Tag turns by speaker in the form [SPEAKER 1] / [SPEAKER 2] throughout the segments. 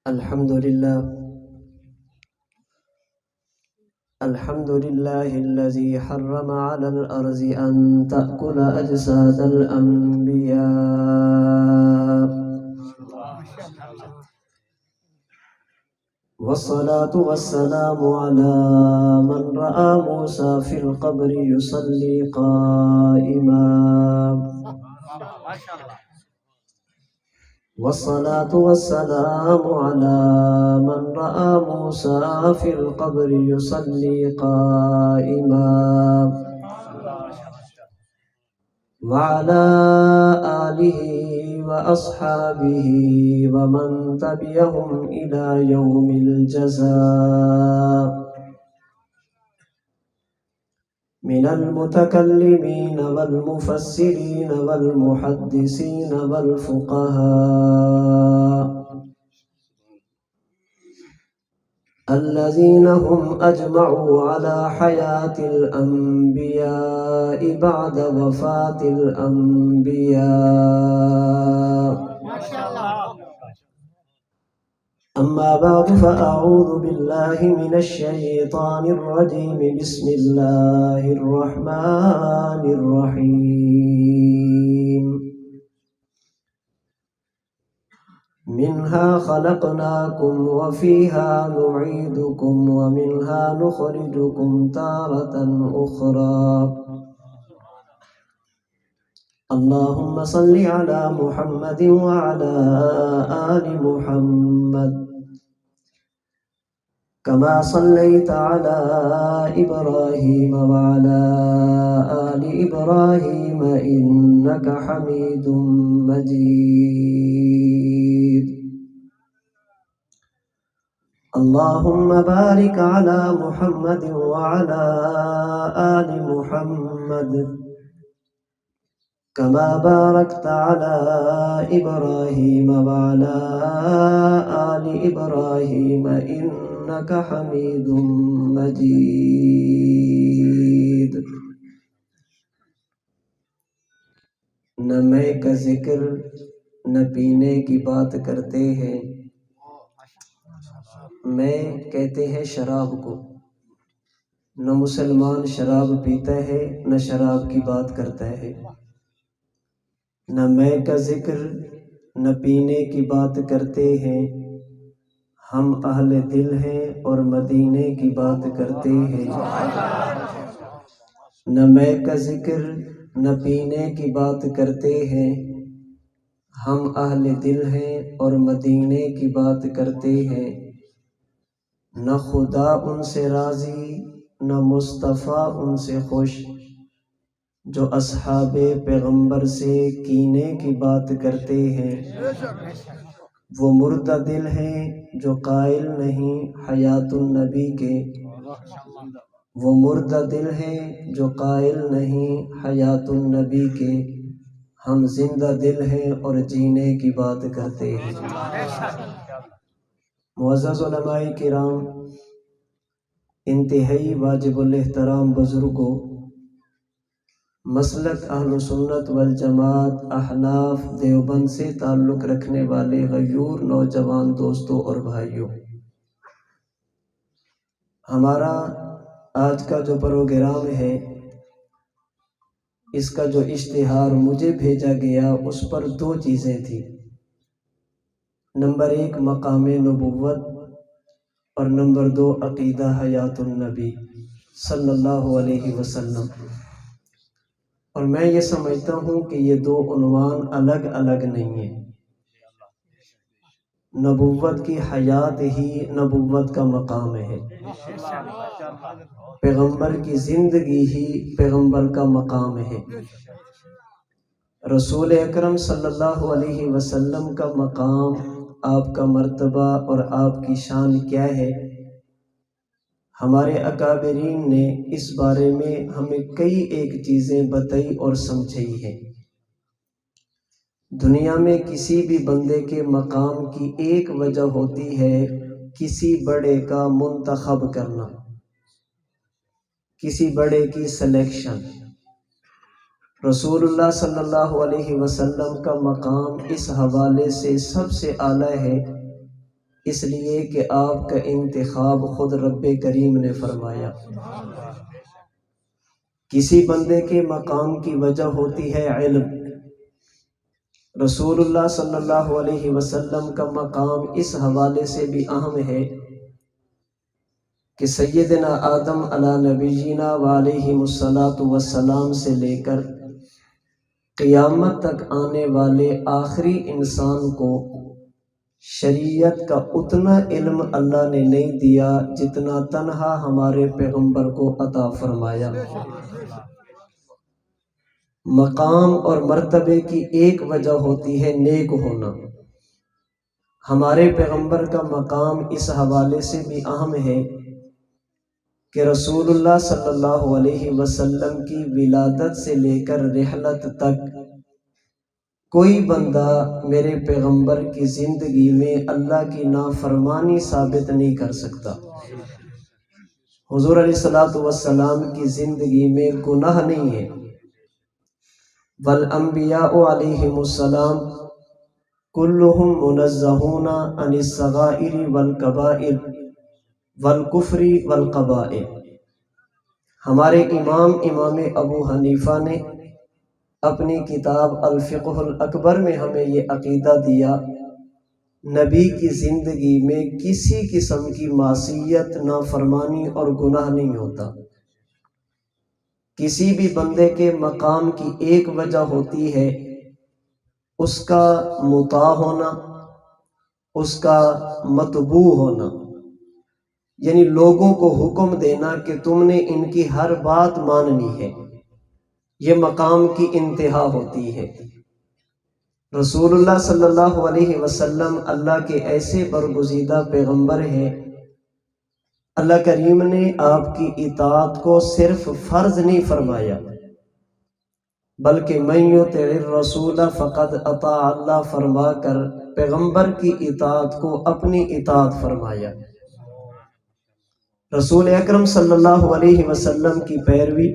[SPEAKER 1] الحمد لله الذي حرم على الأرض أن تأكل أجساد الأنبياء، والصلاة والسلام على من رأى موسى في القبر يصلي قائما، والصلاة والسلام على من رأى موسى في القبر يصلي قائما، وعلى آله وأصحابه ومن تبعهم إلى يوم الجزاء، من المتكلمين والمفسرين والمحدثين والفقهاء الذين هم أجمعوا على حياة الأنبياء بعد وفاة الأنبياء. أما بعد، فأعوذ بالله من الشيطان الرجيم. بسم الله الرحمن الرحيم. منها خلقناكم وفيها نعيدكم ومنها نخرجكم تارة أخرى. اللهم صل على محمد وعلى آل محمد كما صليت على إبراهيم وعلى آل إبراهيم إنك حميد مجيد. اللهم بارك على محمد وعلى آل محمد كما باركت على إبراهيم وعلى آل إبراهيم إنك حميد مجيد. نہ میں کا ذکر نہ پینے کی بات کرتے ہیں، میں کہتے ہیں شراب کو. نہ مسلمان شراب پیتا ہے نہ شراب کی بات کرتا ہے. نہ میں کا ذکر نہ پینے کی بات کرتے ہیں، ہم اہل دل ہیں اور مدینے کی بات کرتے ہیں. نہ میں کا ذکر نہ پینے کی بات کرتے ہیں، ہم اہل دل ہیں اور مدینے کی بات کرتے ہیں. نہ خدا ان سے راضی نہ مصطفیٰ ان سے خوش، جو اصحاب پیغمبر سے کینے کی بات کرتے ہیں. وہ مردہ دل ہیں جو قائل نہیں حیات النبی کے، وہ مردہ دل ہیں جو قائل نہیں حیات النبی کے. ہم زندہ دل ہیں اور جینے کی بات کرتے ہیں. معزز علماء کرام، انتہائی واجب الاحترام بزرگوں، مسلک اہل سنت والجماعت احناف دیوبند سے تعلق رکھنے والے غیور نوجوان دوستوں اور بھائیوں، ہمارا آج کا جو پروگرام ہے، اس کا جو اشتہار مجھے بھیجا گیا اس پر دو چیزیں تھیں. نمبر 1 مقام نبوت اور نمبر 2 عقیدہ حیات النبی صلی اللہ علیہ وسلم. اور میں یہ سمجھتا ہوں کہ یہ دو عنوان الگ الگ نہیں ہیں. نبوت کی حیات ہی نبوت کا مقام ہے، پیغمبر کی زندگی ہی پیغمبر کا مقام ہے. رسول اکرم صلی اللہ علیہ وسلم کا مقام، آپ کا مرتبہ اور آپ کی شان کیا ہے، ہمارے اکابرین نے اس بارے میں ہمیں کئی ایک چیزیں بتائی اور سمجھائی ہیں. دنیا میں کسی بھی بندے کے مقام کی ایک وجہ ہوتی ہے کسی بڑے کا منتخب کرنا، کسی بڑے کی سلیکشن. رسول اللہ صلی اللہ علیہ وسلم کا مقام اس حوالے سے سب سے اعلیٰ ہے اس لیے کہ آپ کا انتخاب خود رب کریم نے فرمایا۔ کسی بندے کے مقام کی وجہ ہوتی ہے علم۔ رسول اللہ صلی اللہ علیہ وسلم کا مقام اس حوالے سے بھی اہم ہے کہ سیدنا آدم علی نبینا وعلیہ الصلاۃ والسلام سے لے کر قیامت تک آنے والے آخری انسان کو شریعت کا اتنا علم اللہ نے نہیں دیا جتنا تنہا ہمارے پیغمبر کو عطا فرمایا۔ مقام اور مرتبے کی ایک وجہ ہوتی ہے نیک ہونا۔ ہمارے پیغمبر کا مقام اس حوالے سے بھی اہم ہے کہ رسول اللہ صلی اللہ علیہ وسلم کی ولادت سے لے کر رحلت تک کوئی بندہ میرے پیغمبر کی زندگی میں اللہ کی نافرمانی ثابت نہیں کر سکتا۔ حضور علیہ الصلوۃ والسلام کی زندگی میں گناہ نہیں ہے۔ والانبیاء علیہم السلام کلہم منزہون عن الصغائر والکبائر والکفر والقبائح۔ ہمارے امام ابو حنیفہ نے اپنی کتاب الفقہ الاکبر میں ہمیں یہ عقیدہ دیا، نبی کی زندگی میں کسی قسم کی معصیت، نافرمانی اور گناہ نہیں ہوتا۔ کسی بھی بندے کے مقام کی ایک وجہ ہوتی ہے اس کا مطاع ہونا، اس کا متبوع ہونا، یعنی لوگوں کو حکم دینا کہ تم نے ان کی ہر بات ماننی ہے۔ یہ مقام کی انتہا ہوتی ہے۔ رسول اللہ صلی اللہ علیہ وسلم اللہ کے ایسے برگزیدہ پیغمبر ہیں، اللہ کریم نے آپ کی اطاعت کو صرف فرض نہیں فرمایا بلکہ من یطع الرسول فقد اطاع اللہ فرما کر پیغمبر کی اطاعت کو اپنی اطاعت فرمایا۔ رسول اکرم صلی اللہ علیہ وسلم کی پیروی،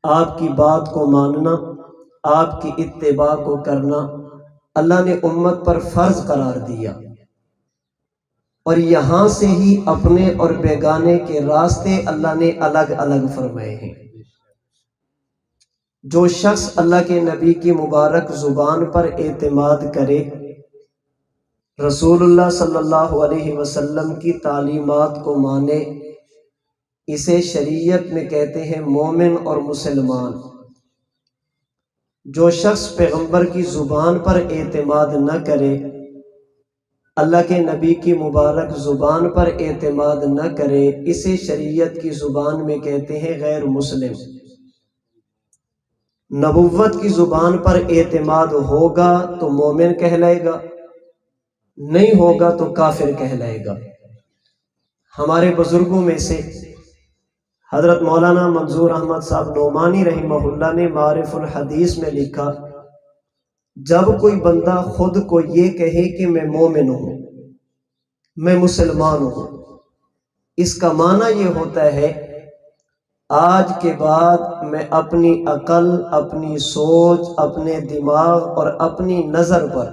[SPEAKER 1] آپ کی بات کو ماننا، آپ کی اتباع کو کرنا اللہ نے امت پر فرض قرار دیا، اور یہاں سے ہی اپنے اور بیگانے کے راستے اللہ نے الگ الگ فرمائے ہیں۔ جو شخص اللہ کے نبی کی مبارک زبان پر اعتماد کرے، رسول اللہ صلی اللہ علیہ وسلم کی تعلیمات کو مانے، اسے شریعت میں کہتے ہیں مومن اور مسلمان۔ جو شخص پیغمبر کی زبان پر اعتماد نہ کرے، اللہ کے نبی کی مبارک زبان پر اعتماد نہ کرے، اسے شریعت کی زبان میں کہتے ہیں غیر مسلم۔ نبوت کی زبان پر اعتماد ہوگا تو مومن کہلائے گا، نہیں ہوگا تو کافر کہلائے گا۔ ہمارے بزرگوں میں سے حضرت مولانا منظور احمد صاحب نعمانی رحمہ اللہ نے معارف الحدیث میں لکھا، جب کوئی بندہ خود کو یہ کہے کہ میں مومن ہوں، میں مسلمان ہوں، اس کا معنی یہ ہوتا ہے آج کے بعد میں اپنی عقل، اپنی سوچ، اپنے دماغ اور اپنی نظر پر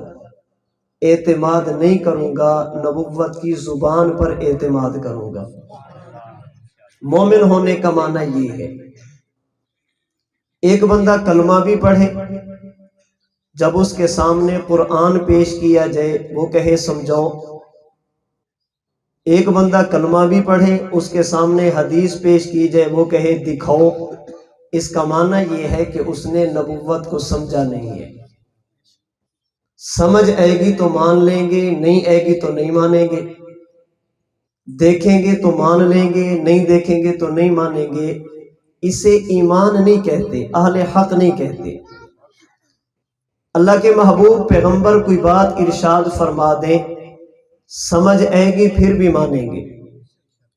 [SPEAKER 1] اعتماد نہیں کروں گا، نبوت کی زبان پر اعتماد کروں گا۔ مومن ہونے کا معنی یہ ہے۔ ایک بندہ کلمہ بھی پڑھے، جب اس کے سامنے قرآن پیش کیا جائے وہ کہے سمجھاؤ۔ ایک بندہ کلمہ بھی پڑھے، اس کے سامنے حدیث پیش کی جائے وہ کہے دکھاؤ۔ اس کا معنی یہ ہے کہ اس نے نبوت کو سمجھا نہیں ہے۔ سمجھ آئے گی تو مان لیں گے، نہیں آئے گی تو نہیں مانیں گے، دیکھیں گے تو مان لیں گے، نہیں دیکھیں گے تو نہیں مانیں گے۔ اسے ایمان نہیں کہتے، اہل حق نہیں کہتے۔ اللہ کے محبوب پیغمبر کوئی بات ارشاد فرما دیں، سمجھ آئے گی پھر بھی مانیں گے،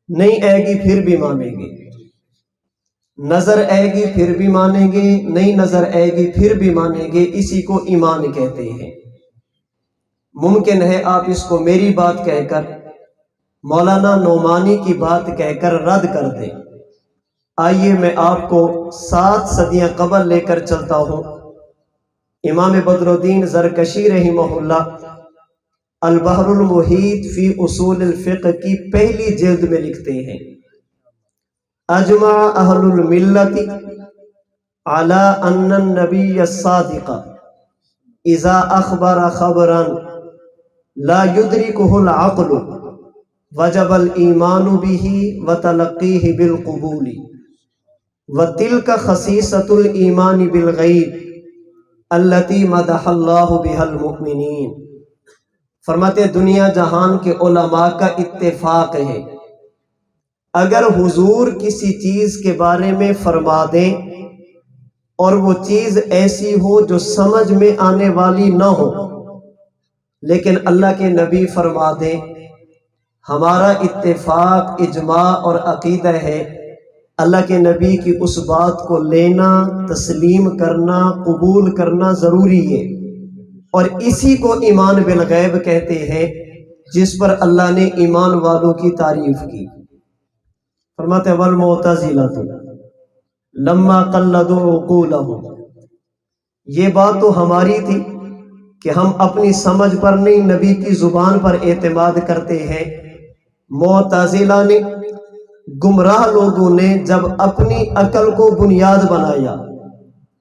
[SPEAKER 1] نہیں آئے گی پھر بھی مانیں گے، نظر آئے گی پھر بھی مانیں گے، نہیں نظر آئے گی پھر بھی مانیں گے۔ اسی کو ایمان کہتے ہیں۔ ممکن ہے آپ اس کو میری بات کہہ کر، مولانا نعمانی کی بات کہہ کر رد کر دیں۔ آئیے میں آپ کو 7 صدیاں قبل لے کر چلتا ہوں۔ امام بدر الدین زرکشی رحمہ اللہ البحر المحیط فی اصول الفقہ کی پہلی جلد میں لکھتے ہیں اجمع اہل الملت علی ان النبی الصادق اذا اخبر خبرا لا يدركه العقل وجب الایمان به وتلقیه بالقبول وتلك خصیصۃ الایمان بالغیب التي مدح اللہ بها المؤمنین۔ فرماتے دنیا جہان کے علماء کا اتفاق ہے اگر حضور کسی چیز کے بارے میں فرما دیں اور وہ چیز ایسی ہو جو سمجھ میں آنے والی نہ ہو، لیکن اللہ کے نبی فرما دیں، ہمارا اتفاق اجماع اور عقیدہ ہے اللہ کے نبی کی اس بات کو لینا، تسلیم کرنا، قبول کرنا ضروری ہے، اور اسی کو ایمان بالغیب کہتے ہیں جس پر اللہ نے ایمان والوں کی تعریف کی۔ فرماتے والمعتزلۃ لما قلدوا عقولهم، یہ بات تو ہماری تھی کہ ہم اپنی سمجھ پر نہیں نبی کی زبان پر اعتماد کرتے ہیں۔ معتزلہ نے، گمراہ لوگوں نے جب اپنی عقل کو بنیاد بنایا،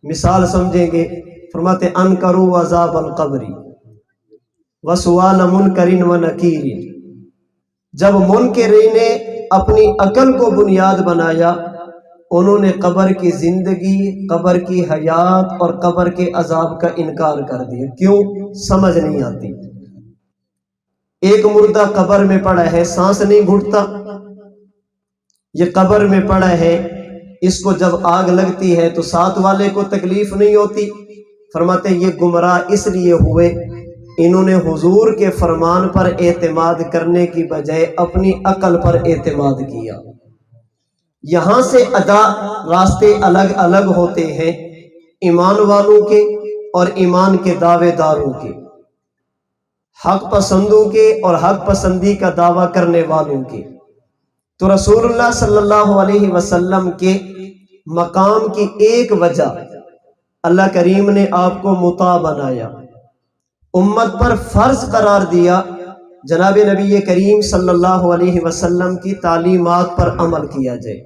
[SPEAKER 1] مثال سمجھیں گے، فرماتے انکروا عذاب القبر وسؤال منکر ونکیر، جب منکرین نے اپنی عقل کو بنیاد بنایا انہوں نے قبر کی زندگی، قبر کی حیات اور قبر کے عذاب کا انکار کر دیا۔ کیوں؟ سمجھ نہیں آتی۔ ایک مردہ قبر میں پڑا ہے، سانس نہیں گھٹتا، یہ قبر میں پڑا ہے، اس کو جب آگ لگتی ہے تو ساتھ والے کو تکلیف نہیں ہوتی۔ فرماتے یہ گمراہ اس لیے ہوئے انہوں نے حضور کے فرمان پر اعتماد کرنے کی بجائے اپنی عقل پر اعتماد کیا۔ یہاں سے ادا راستے الگ الگ ہوتے ہیں، ایمان والوں کے اور ایمان کے دعوے داروں کے، حق پسندوں کے اور حق پسندی کا دعویٰ کرنے والوں کے۔ تو رسول اللہ صلی اللہ علیہ وسلم کے مقام کی ایک وجہ اللہ کریم نے آپ کو مطاع بنایا، امت پر فرض قرار دیا جناب نبی کریم صلی اللہ علیہ وسلم کی تعلیمات پر عمل کیا جائے۔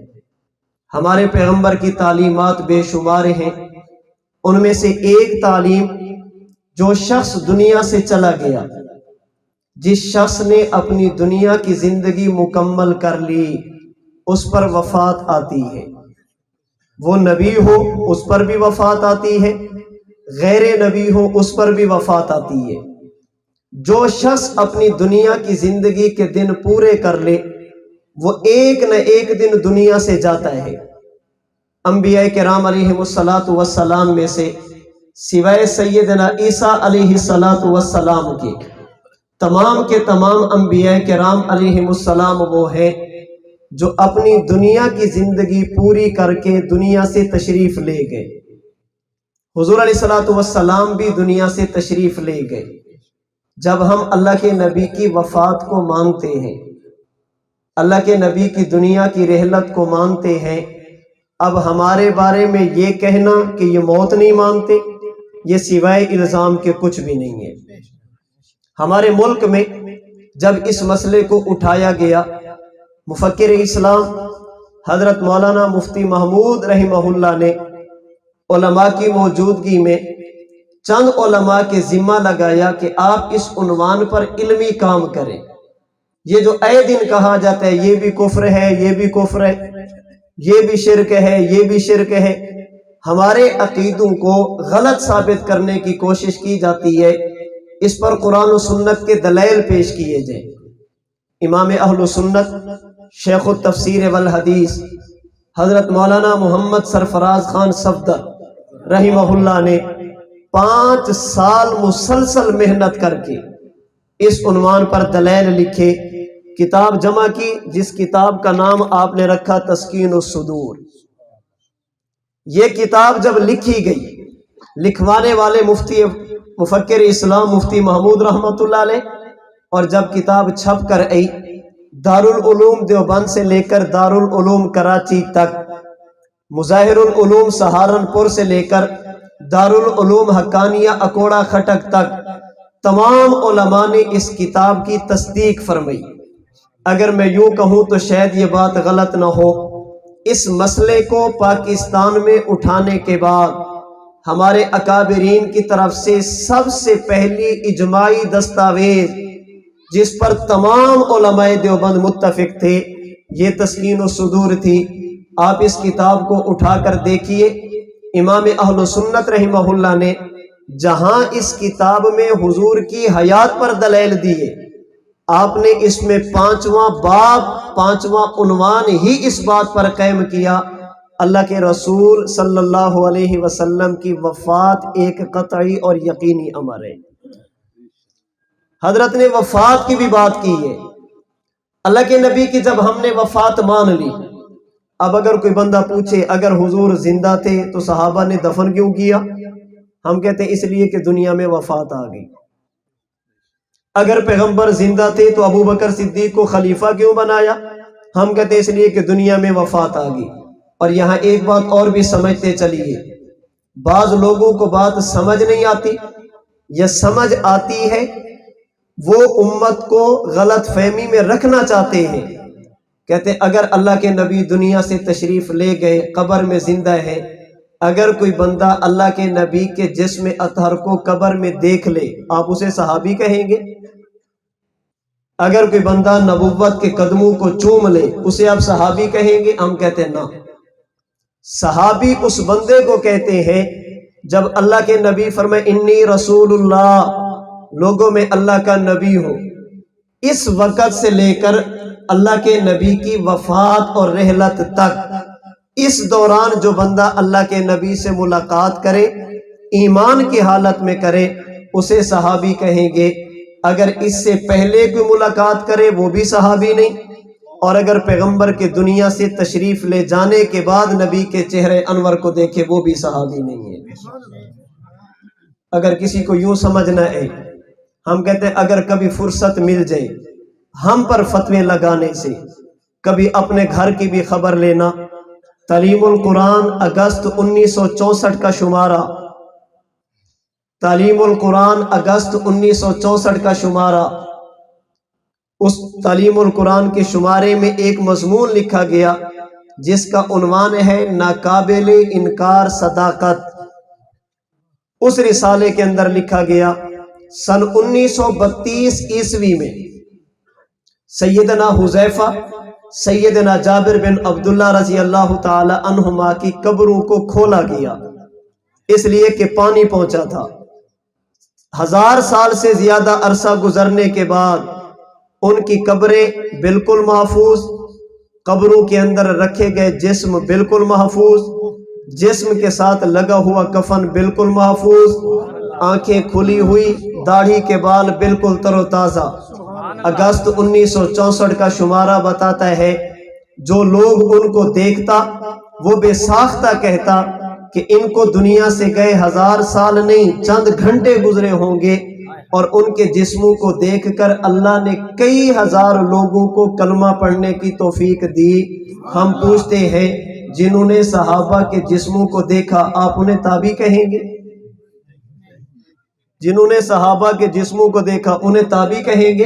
[SPEAKER 1] ہمارے پیغمبر کی تعلیمات بے شمار ہیں، ان میں سے ایک تعلیم، جو شخص دنیا سے چلا گیا، جس شخص نے اپنی دنیا کی زندگی مکمل کر لی، اس پر وفات آتی ہے، وہ نبی ہو اس پر بھی وفات آتی ہے، غیر نبی ہو اس پر بھی وفات آتی ہے۔ جو شخص اپنی دنیا کی زندگی کے دن پورے کر لے وہ ایک نہ ایک دن دنیا سے جاتا ہے۔ انبیاء کرام علیہ السلام میں سے سوائے سیدنا عیسیٰ علیہ السلام کے تمام انبیاء کرام علیہ السلام وہ ہیں جو اپنی دنیا کی زندگی پوری کر کے دنیا سے تشریف لے گئے۔ حضور علیہ السلام بھی دنیا سے تشریف لے گئے۔ جب ہم اللہ کے نبی کی وفات کو مانتے ہیں، اللہ کے نبی کی دنیا کی رحلت کو مانتے ہیں، اب ہمارے بارے میں یہ کہنا کہ یہ موت نہیں مانتے، یہ سوائے الزام کے کچھ بھی نہیں ہے۔ ہمارے ملک میں جب اس مسئلے کو اٹھایا گیا، مفکر اسلام حضرت مولانا مفتی محمود رحمہ اللہ نے علماء کی موجودگی میں چند علماء کے ذمہ لگایا کہ آپ اس عنوان پر علمی کام کریں۔ یہ جو اے دن کہا جاتا ہے یہ بھی کفر ہے، یہ بھی کفر ہے، یہ بھی شرک ہے، یہ بھی شرک ہے، ہمارے عقیدوں کو غلط ثابت کرنے کی کوشش کی جاتی ہے، اس پر قرآن و سنت کے دلائل پیش کیے جائیں۔ امام اہل سنت شیخ التفسیر والحدیث حضرت مولانا محمد سرفراز خان صفدر رحمہ اللہ نے 5 سال مسلسل محنت کر کے اس عنوان پر دلائل لکھے، کتاب جمع کی، جس کتاب کا نام آپ نے رکھا تسکین الصدور۔ یہ کتاب جب لکھی گئی، لکھوانے والے مفتی مفکر اسلام مفتی محمود رحمۃ اللہ علیہ، اور جب کتاب چھپ کر آئی، دارالعلوم دیوبند سے لے کر دارالعلوم کراچی تک، مظاہر العلوم سہارنپور سے لے کر دارالعلوم حقانیہ اکوڑا خٹک تک تمام علماء نے اس کتاب کی تصدیق فرمائی۔ اگر میں یوں کہوں تو شاید یہ بات غلط نہ ہو، اس مسئلے کو پاکستان میں اٹھانے کے بعد ہمارے اکابرین کی طرف سے سب سے پہلی اجماعی دستاویز جس پر تمام علماء دیوبند متفق تھے یہ تسکین الصدور تھی۔ آپ اس کتاب کو اٹھا کر دیکھیے، امام اہل سنت رحمہ اللہ نے جہاں اس کتاب میں حضور کی حیات پر دلائل دیے، آپ نے اس میں 5واں باب 5واں عنوان ہی اس بات پر قائم کیا اللہ کے رسول صلی اللہ علیہ وسلم کی وفات ایک قطعی اور یقینی امر ہے۔ حضرت نے وفات کی بھی بات کی ہے۔ اللہ کے نبی کی جب ہم نے وفات مان لی، اب اگر کوئی بندہ پوچھے اگر حضور زندہ تھے تو صحابہ نے دفن کیوں کیا، ہم کہتے ہیں اس لیے کہ دنیا میں وفات آ گئی۔ اگر پیغمبر زندہ تھے تو ابو بکر صدیق کو خلیفہ کیوں بنایا، ہم کہتے ہیں اس لیے کہ دنیا میں وفات آ گئی۔ اور یہاں ایک بات اور بھی سمجھتے چلیے، بعض لوگوں کو بات سمجھ نہیں آتی یا سمجھ آتی ہے، وہ امت کو غلط فہمی میں رکھنا چاہتے ہیں۔ کہتے اگر اللہ کے نبی دنیا سے تشریف لے گئے، قبر میں زندہ ہے، اگر کوئی بندہ اللہ کے نبی کے جسم اطہر کو قبر میں دیکھ لے آپ اسے صحابی کہیں گے؟ اگر کوئی بندہ نبوت کے قدموں کو چوم لے اسے آپ صحابی کہیں گے؟ ہم کہتے ہیں نہ، صحابی اس بندے کو کہتے ہیں جب اللہ کے نبی فرمائے انی رسول اللہ، لوگوں میں اللہ کا نبی ہو، اس وقت سے لے کر اللہ کے نبی کی وفات اور رحلت تک، اس دوران جو بندہ اللہ کے نبی سے ملاقات کرے ایمان کی حالت میں کرے اسے صحابی کہیں گے۔ اگر اس سے پہلے کوئی ملاقات کرے وہ بھی صحابی نہیں، اور اگر پیغمبر کے دنیا سے تشریف لے جانے کے بعد نبی کے چہرے انور کو دیکھے وہ بھی صحابی نہیں ہے۔ اگر کسی کو یوں سمجھنا ہے، ہم کہتے ہیں اگر کبھی فرصت مل جائے ہم پر فتوے لگانے سے، کبھی اپنے گھر کی بھی خبر لینا، تعلیم القرآن اگست 1964 کا شمارہ، تعلیم القرآن اگست 1964 کا شمارہ، اس تعلیم القرآن کے شمارے میں ایک مضمون لکھا گیا جس کا عنوان ہے ناقابل انکار صداقت۔ اس رسالے کے اندر لکھا گیا سن 1932 عیسوی میں سیدنا حذیفہ، سیدنا جابر بن عبداللہ رضی اللہ تعالی عنہما کی قبروں کو کھولا گیا، اس لیے کہ پانی پہنچا تھا۔ 1000 سال سے زیادہ عرصہ گزرنے کے بعد ان کی قبریں بالکل محفوظ، قبروں کے اندر رکھے گئے جسم بالکل محفوظ، جسم کے ساتھ لگا ہوا کفن بالکل محفوظ، آنکھیں کھلی ہوئی، داڑھی کے بال بالکل تر و تازہ۔ اگست 1964 کا شمارہ بتاتا ہے جو لوگ ان کو دیکھتا وہ بے ساختہ کہتا کہ ان کو دنیا سے گئے 1000 سال نہیں چند گھنٹے گزرے ہوں گے، اور ان کے جسموں کو دیکھ کر اللہ نے کئی ہزار لوگوں کو کلمہ پڑھنے کی توفیق دی۔ ہم پوچھتے ہیں جنہوں نے صحابہ کے جسموں کو دیکھا آپ انہیں تابعی کہیں گے؟ جنہوں نے صحابہ کے جسموں کو دیکھا انہیں تابعی کہیں گے؟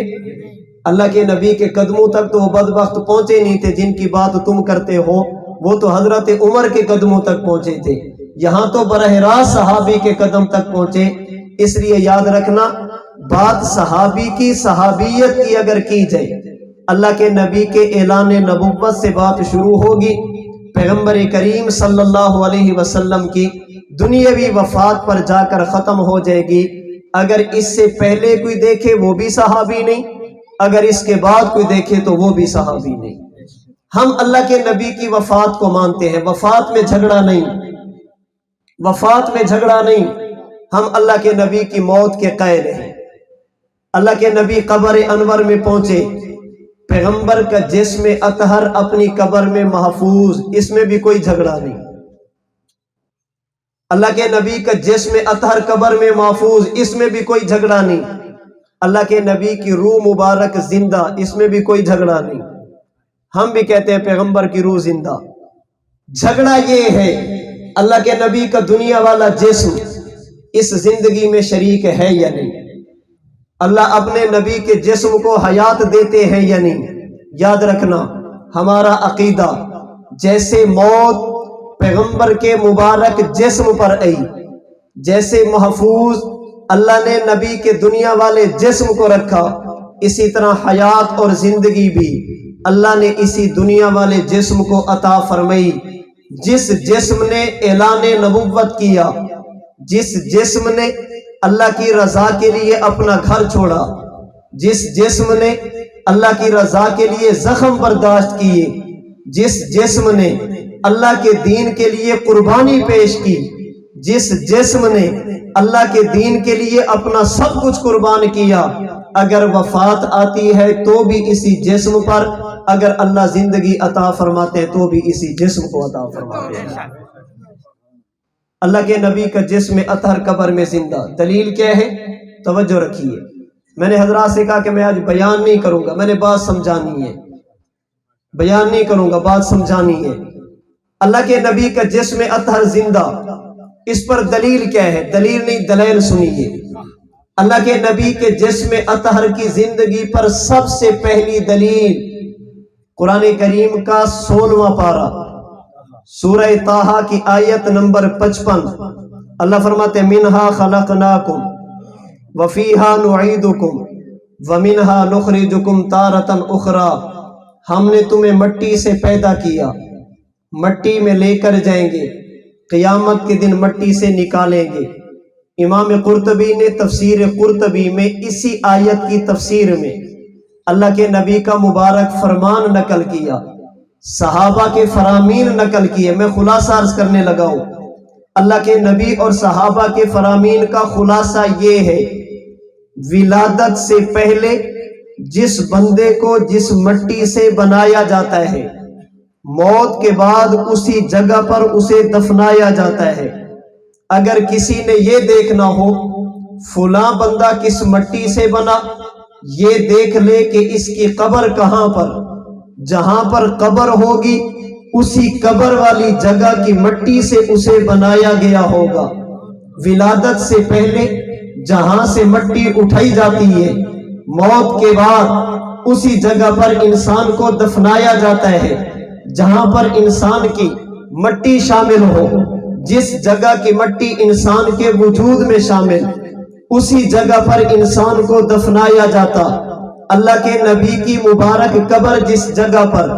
[SPEAKER 1] اللہ کے نبی کے قدموں تک تو وہ بدبخت پہنچے نہیں تھے جن کی بات تم کرتے ہو، وہ تو حضرت عمر کے قدموں تک پہنچے تھے، یہاں تو براہ راست صحابی کے قدم تک پہنچے۔ اس لیے یاد رکھنا بات صحابی کی صحابیت کی اگر کی جائے، اللہ کے نبی کے اعلان نبوت سے بات شروع ہوگی، پیغمبر کریم صلی اللہ علیہ وسلم کی دنیاوی وفات پر جا کر ختم ہو جائے گی۔ اگر اس سے پہلے کوئی دیکھے وہ بھی صحابی نہیں، اگر اس کے بعد کوئی دیکھے تو وہ بھی صحابی نہیں۔ ہم اللہ کے نبی کی وفات کو مانتے ہیں، وفات میں جھگڑا نہیں، وفات میں جھگڑا نہیں، ہم اللہ کے نبی کی موت کے قائل ہیں۔ اللہ کے نبی قبر انور میں پہنچے، پیغمبر کا جسم اطہر اپنی قبر میں محفوظ، اس میں بھی کوئی جھگڑا نہیں۔ اللہ کے نبی کا جسم اطہر قبر میں محفوظ، اس میں بھی کوئی جھگڑا نہیں۔ اللہ کے نبی کی روح مبارک زندہ، اس میں بھی کوئی جھگڑا نہیں۔ ہم بھی کہتے ہیں پیغمبر کی روح زندہ۔ جھگڑا یہ ہے اللہ کے نبی کا دنیا والا جسم اس زندگی میں شریک ہے یا نہیں۔ اللہ اپنے نبی کے جسم کو حیات دیتے ہیں یا نہیں؟ یاد رکھنا ہمارا عقیدہ جیسے موت پیغمبر کے مبارک جسم پر آئی، جیسے محفوظ اللہ نے نبی کے دنیا والے جسم کو رکھا، اسی طرح حیات اور زندگی بھی اللہ نے اسی دنیا والے جسم کو عطا فرمائی۔ جس جسم نے اعلان نبوت کیا، جس جسم نے اللہ کی رضا کے لیے اپنا گھر چھوڑا، جس جسم نے اللہ کی رضا کے لیے زخم برداشت کیے، جس جسم نے اللہ کے دین کے لیے قربانی پیش کی، جس جسم نے اللہ کے دین کے لیے اپنا سب کچھ قربان کیا، اگر وفات آتی ہے تو بھی اسی جسم پر، اگر اللہ زندگی عطا فرماتے تو بھی اسی جسم کو عطا فرماتے ہیں۔ اللہ کے نبی کا جسم اطہر قبر میں زندہ، دلیل کیا ہے؟ توجہ رکھیے، میں نے حضرات سے کہا کہ میں آج بیان نہیں کروں گا، میں نے بات سمجھانی ہے، بیان نہیں کروں گا، بات سمجھانی ہے۔ اللہ کے نبی کا جسم اطہر زندہ، اس پر دلیل کیا ہے؟ دلیل نہیں دلیل سنیے۔ اللہ کے نبی کے جسم اطہر کی زندگی پر سب سے پہلی دلیل قرآن کریم کا 16واں پارہ سورہ طٰہٰ کی آیت نمبر 55، اللہ فرماتے منہا خلقناکم وفیہا نعیدکم ومنہا نخرجکم تارۃ اخری، ہم نے تمہیں مٹی سے پیدا کیا، مٹی میں لے کر جائیں گے، قیامت کے دن مٹی سے نکالیں گے۔ امام قرطبی نے تفسیر قرطبی میں اسی آیت کی تفسیر میں اللہ کے نبی کا مبارک فرمان نقل کیا، صحابہ کے فرامین نقل کیے۔ میں خلاصہ عرض کرنے لگا ہوں، اللہ کے نبی اور صحابہ کے فرامین کا خلاصہ یہ ہے، ولادت سے پہلے جس بندے کو جس مٹی سے بنایا جاتا ہے، موت کے بعد اسی جگہ پر اسے دفنایا جاتا ہے۔ اگر کسی نے یہ دیکھنا ہو فلاں بندہ کس مٹی سے بنا، یہ دیکھ لے کہ اس کی قبر کہاں پر، جہاں پر قبر ہوگی اسی قبر والی جگہ کی مٹی سے اسے بنایا گیا ہوگا۔ ولادت سے پہلے جہاں سے مٹی اٹھائی جاتی ہے، موت کے بعد اسی جگہ پر انسان کو دفنایا جاتا ہے جہاں پر انسان کی مٹی شامل ہو۔ جس جگہ کی مٹی انسان کے وجود میں شامل، اسی جگہ پر انسان کو دفنایا جاتا۔ اللہ کے نبی کی مبارک قبر جس جگہ پر،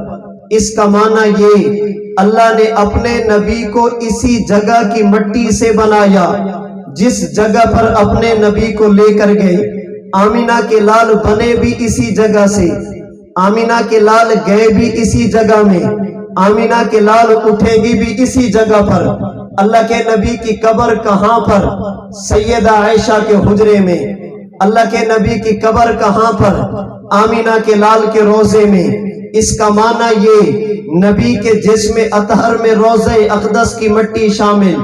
[SPEAKER 1] اس کا معنی یہ اللہ نے اپنے نبی کو اسی جگہ کی مٹی سے بنایا جس جگہ پر اپنے نبی کو لے کر گئے۔ آمینہ کے لال بنے بھی اسی جگہ سے، آمینہ کے لال گئے بھی اسی جگہ میں، آمینہ کے لال اٹھے گی بھی اسی جگہ پر۔ اللہ کے نبی کی قبر کہاں پر؟ سیدہ عائشہ کے حجرے میں۔ اللہ کے نبی کی قبر کہاں پر؟ آمینہ کے لال کے روضے میں۔ اس کا معنی یہ نبی کے جسم اطہر میں روضہ اقدس کی مٹی شامل۔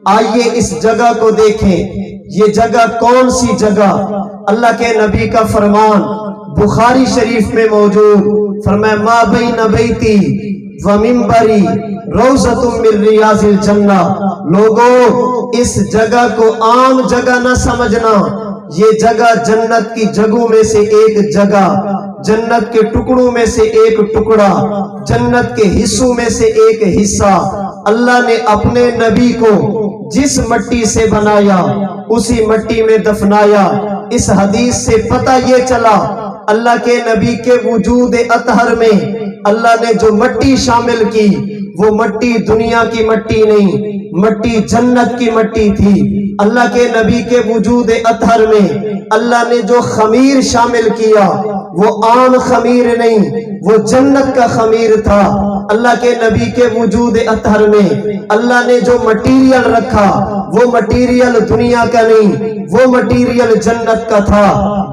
[SPEAKER 1] آئیے اس جگہ کو دیکھیں، یہ جگہ کون سی جگہ؟ اللہ کے نبی کا فرمان بخاری شریف میں موجود، فرمایا ما بین بیتی ومنبری روضۃ من ریاض الجنہ۔ لوگوں اس جگہ کو عام جگہ نہ سمجھنا، یہ جگہ جنت کی جگہوں میں سے ایک جگہ، جنت کے ٹکڑوں میں سے ایک ٹکڑا، جنت کے حصوں میں سے ایک حصہ۔ اللہ نے اپنے نبی کو جس مٹی سے بنایا اسی مٹی میں دفنایا۔ اس حدیث سے پتہ یہ چلا اللہ کے نبی کے وجود اطہر میں اللہ نے جو مٹی شامل کی وہ مٹی دنیا کی مٹی نہیں، مٹی جنت کی مٹی تھی۔ اللہ کے نبی کے وجود اطہر میں اللہ نے جو خمیر شامل کیا وہ عام خمیر نہیں، وہ جنت کا خمیر تھا۔ اللہ کے نبی کے وجود اطہر میں اللہ نے جو مٹیریل رکھا وہ مٹیریل دنیا کا نہیں، وہ مٹیریل جنت کا تھا۔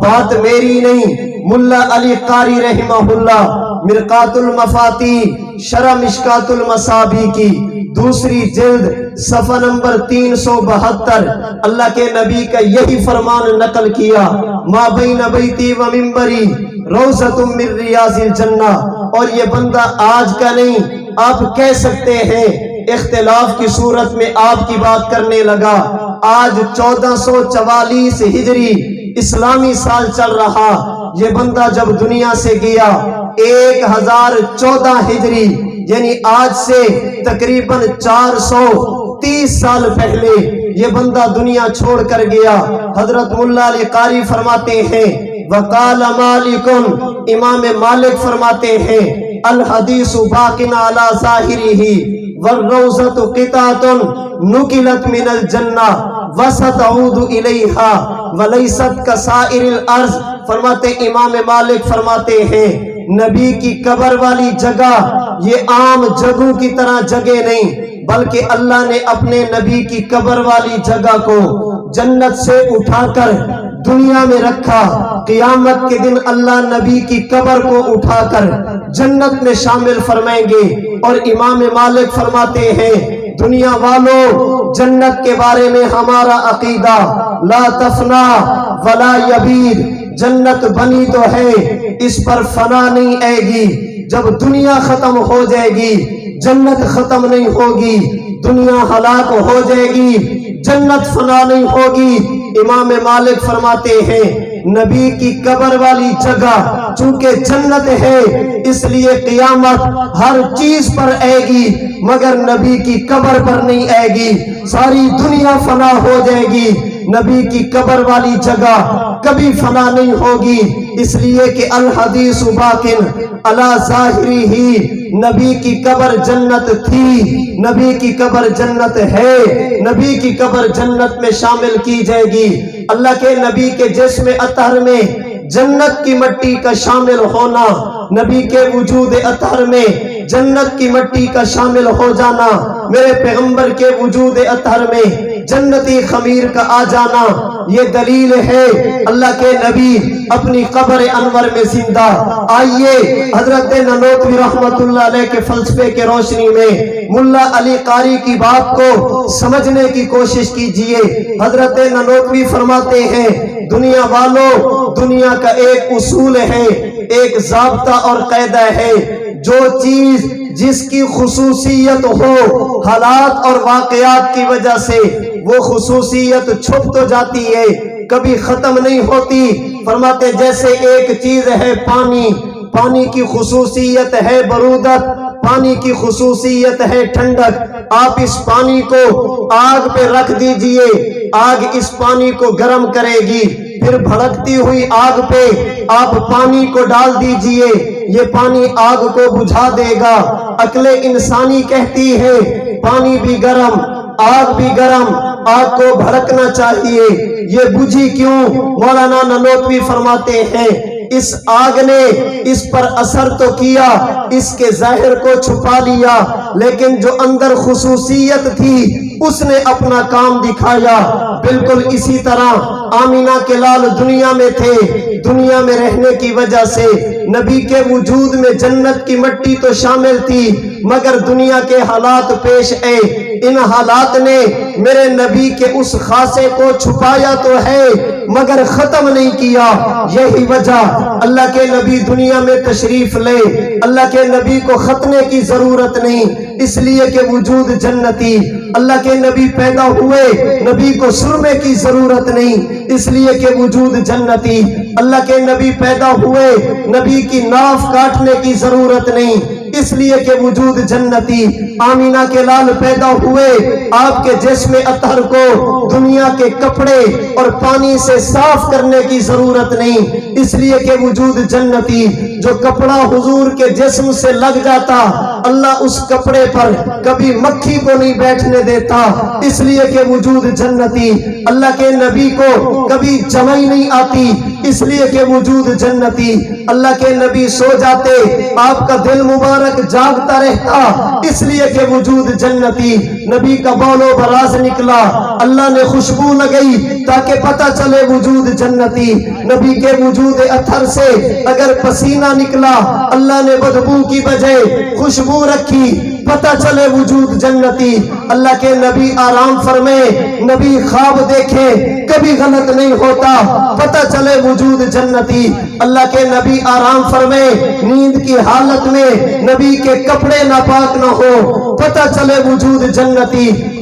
[SPEAKER 1] بات میری نہیں، ملا علی قاری رحمہ اللہ مرقات المفاتیح شرح مشکات المصابیح کی دوسری جلد صفحہ نمبر 372 اللہ کے نبی کا یہی فرمان نقل کیا، ما بین بیتی و منبری روضۃ من ریاض الجنہ۔ اور یہ بندہ آج کا نہیں، آپ کہہ سکتے ہیں اختلاف کی صورت میں آپ کی بات کرنے لگا، آج 1444 ہجری اسلامی سال چل رہا، یہ بندہ جب دنیا سے گیا 1014 ہجری یعنی آج سے تقریباً 430 سال پہلے یہ بندہ دنیا چھوڑ کر گیا۔ حضرت ملا علی قاری فرماتے ہیں وقال مالک، امام مالک فرماتے ہیں الحدیث باقٍ علی ظاہرہ والروضۃ قطعۃ نقلت من الجنہ وستعود الیہا ولیست کسائر الارض۔ فرماتے امام مالک فرماتے ہیں نبی کی قبر والی جگہ یہ عام جگہوں کی طرح جگہ نہیں، بلکہ اللہ نے اپنے نبی کی قبر والی جگہ کو جنت سے اٹھا کر دنیا میں رکھا۔ قیامت کے دن اللہ نبی کی قبر کو اٹھا کر جنت میں شامل فرمائیں گے۔ اور امام مالک فرماتے ہیں دنیا والوں، جنت کے بارے میں ہمارا عقیدہ لا تفنا ولا یبید، جنت بنی تو ہے اس پر فنا نہیں آئے گی، جب دنیا ختم ہو جائے گی جنت ختم نہیں ہوگی، دنیا ہلاک ہو جائے گی جنت فنا نہیں ہوگی۔ امام مالک فرماتے ہیں نبی کی قبر والی جگہ چونکہ جنت ہے اس لیے قیامت ہر چیز پر آئے گی مگر نبی کی قبر پر نہیں آئے گی، ساری دنیا فنا ہو جائے گی، نبی کی قبر والی جگہ کبھی فنا نہیں ہوگی، اس لیے کہ الحدیث باقٍ علی ظاہرہ، نبی کی قبر جنت تھی، نبی کی قبر جنت ہے، نبی کی قبر جنت میں شامل کی جائے گی۔ اللہ کے نبی کے جسم اطہر میں جنت کی مٹی کا شامل ہونا، نبی کے وجود اطہر میں جنت کی مٹی کا شامل ہو جانا، میرے پیغمبر کے وجود اطہر میں جنتی خمیر کا آ جانا، یہ دلیل ہے اللہ کے نبی اپنی قبر انور میں زندہ۔ آئیے حضرت نانوتوی رحمت اللہ علیہ کے فلسفے کے روشنی میں ملا علی قاری کی بات کو سمجھنے کی کوشش کیجئے۔ حضرت نانوتوی فرماتے ہیں دنیا والوں، دنیا کا ایک اصول ہے، ایک ضابطہ اور قاعدہ ہے، جو چیز جس کی خصوصیت ہو حالات اور واقعات کی وجہ سے وہ خصوصیت چھپ تو جاتی ہے کبھی ختم نہیں ہوتی۔ فرماتے جیسے ایک چیز ہے پانی، پانی کی خصوصیت ہے برودت، پانی کی خصوصیت ہے ٹھنڈک، آپ اس پانی کو آگ پہ رکھ دیجئے، آگ اس پانی کو گرم کرے گی، پھر بھڑکتی ہوئی آگ پہ آپ پانی کو ڈال دیجئے، یہ پانی آگ کو بجھا دے گا۔ عقل انسانی کہتی ہے پانی بھی گرم، آگ بھی گرم، آگ کو بھڑکنا چاہیے، یہ بجھی کیوں؟ مولانا نانوتوی فرماتے ہیں اس آگ نے اس پر اثر تو کیا، اس کے ظاہر کو چھپا لیا، لیکن جو اندر خصوصیت تھی اس نے اپنا کام دکھایا۔ بالکل اسی طرح آمینہ کے لال دنیا میں تھے، دنیا میں رہنے کی وجہ سے نبی کے وجود میں جنت کی مٹی تو شامل تھی مگر دنیا کے حالات پیش آئے، ان حالات نے میرے نبی کے اس خاصے کو چھپایا تو ہے مگر ختم نہیں کیا۔ یہی وجہ اللہ کے نبی دنیا میں تشریف لے، اللہ کے نبی کو ختنے کی ضرورت نہیں، اس لیے کہ وجود جنتی، اللہ کے نبی پیدا ہوئے نبی کو سرمے کی ضرورت نہیں، اس لیے کہ وجود جنتی، اللہ کے نبی پیدا ہوئے نبی کی ناف کاٹنے کی ضرورت نہیں، اس لیے کہ وجود جنتی۔ آمینہ کے لال پیدا ہوئے آپ کے جسم اطہر کو دنیا کے کپڑے اور پانی سے صاف کرنے کی ضرورت نہیں، اس لیے کہ وجود جنتی۔ جو کپڑا حضور کے جسم سے لگ جاتا اللہ اس کپڑے پر کبھی مکھی کو نہیں بیٹھنے دیتا، اس لیے کہ وجود جنتی۔ اللہ کے نبی کو کبھی جمائی نہیں آتی، اس لیے کہ وجود جنتی۔ اللہ کے نبی سو جاتے آپ کا دل مبارک جاگتا رہتا، اس لیے کہ وجود جنتی۔ نبی کا بول و براز نکلا اللہ نے خوشبو لگئی تاکہ پتہ چلے وجود جنتی۔ نبی کے وجود اطہر سے اگر پسینہ نکلا اللہ نے بدبو کی بجائے خوشبو رکھی پتہ چلے وجود جنتی۔ اللہ کے نبی آرام فرمائے، نبی خواب دیکھے کبھی غلط نہیں ہوتا پتہ چلے وجود جنتی۔ اللہ کے نبی آرام فرمائے، نیند کی حالت میں نبی کے کپڑے ناپاک نہ ہو پتہ چلے وجود جنتی۔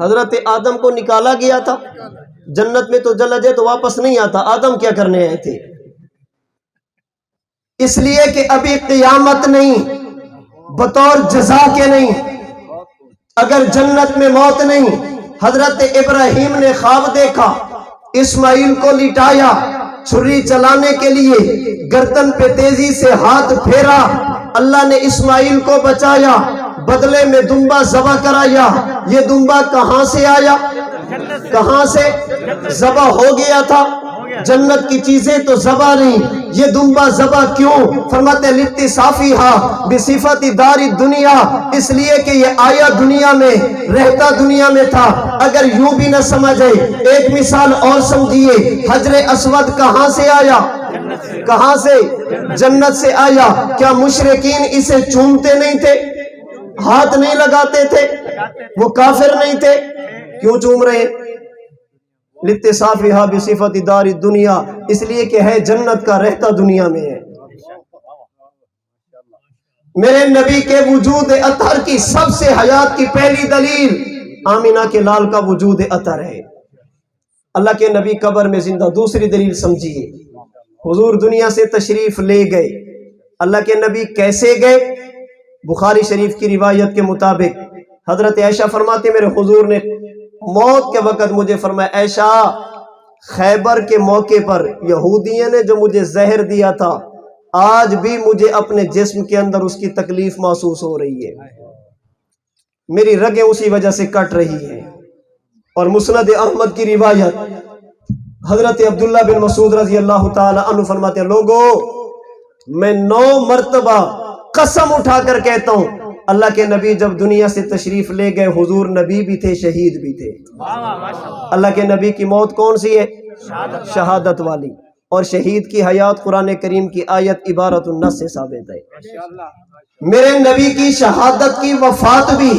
[SPEAKER 2] حضرت آدم کو نکالا گیا تھا جنت میں، تو جل جائے تو واپس نہیں آتا. آدم کیا کرنے آئے تھے؟ اس لیے کہ ابھی قیامت نہیں، بطور جزا کے نہیں. اگر جنت میں موت نہیں، حضرت ابراہیم نے خواب دیکھا، اسماعیل کو لٹایا، چھری چلانے کے لیے گردن پہ تیزی سے ہاتھ پھیرا، اللہ نے اسماعیل کو بچایا، بدلے میں دمبا ذبح کرایا. یہ دمبا کہاں سے آیا؟ کہاں سے؟ ذبح ہو گیا تھا. جنت کی چیزیں تو ذبح نہیں، یہ دمبا ذبح کیوں؟ فرماتے لِاتِّصَافِہَا بِصِفَتِ دَارِ الدُّنْیَا، اس لیے کہ یہ آیا دنیا میں، رہتا دنیا میں تھا. اگر یوں بھی نہ سمجھے، ایک مثال اور سمجھیے. حجر اسود کہاں سے آیا؟ کہاں سے؟ جنت سے آیا. کیا مشرکین اسے چومتے نہیں تھے؟ ہاتھ نہیں لگاتے تھے؟ وہ کافر نہیں تھے؟ کیوں چوم رہے ہیں؟ لِاتِّصَافِهَا بِصِفَتِ دَارِ الدُّنْیَا، اس لیے کہ ہے جنت کا، رہتا دنیا میں ہے. میرے نبی کے وجود اطہر کی سب سے حیات کی پہلی دلیل آمینہ کے لال کا وجود اطہر ہے. اللہ کے نبی قبر میں زندہ. دوسری دلیل سمجھیے. حضور دنیا سے تشریف لے گئے. اللہ کے نبی کیسے گئے؟ بخاری شریف کی روایت کے مطابق حضرت عائشہ فرماتے میرے حضور نے موت کے وقت مجھے فرمایا، عائشہ خیبر کے موقع پر یہودیوں نے جو مجھے زہر دیا تھا، آج بھی مجھے اپنے جسم کے اندر اس کی تکلیف محسوس ہو رہی ہے، میری رگیں اسی وجہ سے کٹ رہی ہیں. اور مسند احمد کی روایت حضرت عبداللہ بن مسعود رضی اللہ تعالی عنہ فرماتے ہیں، لوگوں میں 9 مرتبہ قسم اٹھا کر کہتا ہوں، اللہ کے نبی جب دنیا سے تشریف لے گئے، حضور نبی بھی تھے، شہید بھی تھے. اللہ کے نبی کی موت کون سی ہے؟ شہادت والی. اور شہید کی حیات قرآن کریم کی آیت عبارت النص سے ثابت ہے. میرے نبی کی شہادت کی وفات بھی،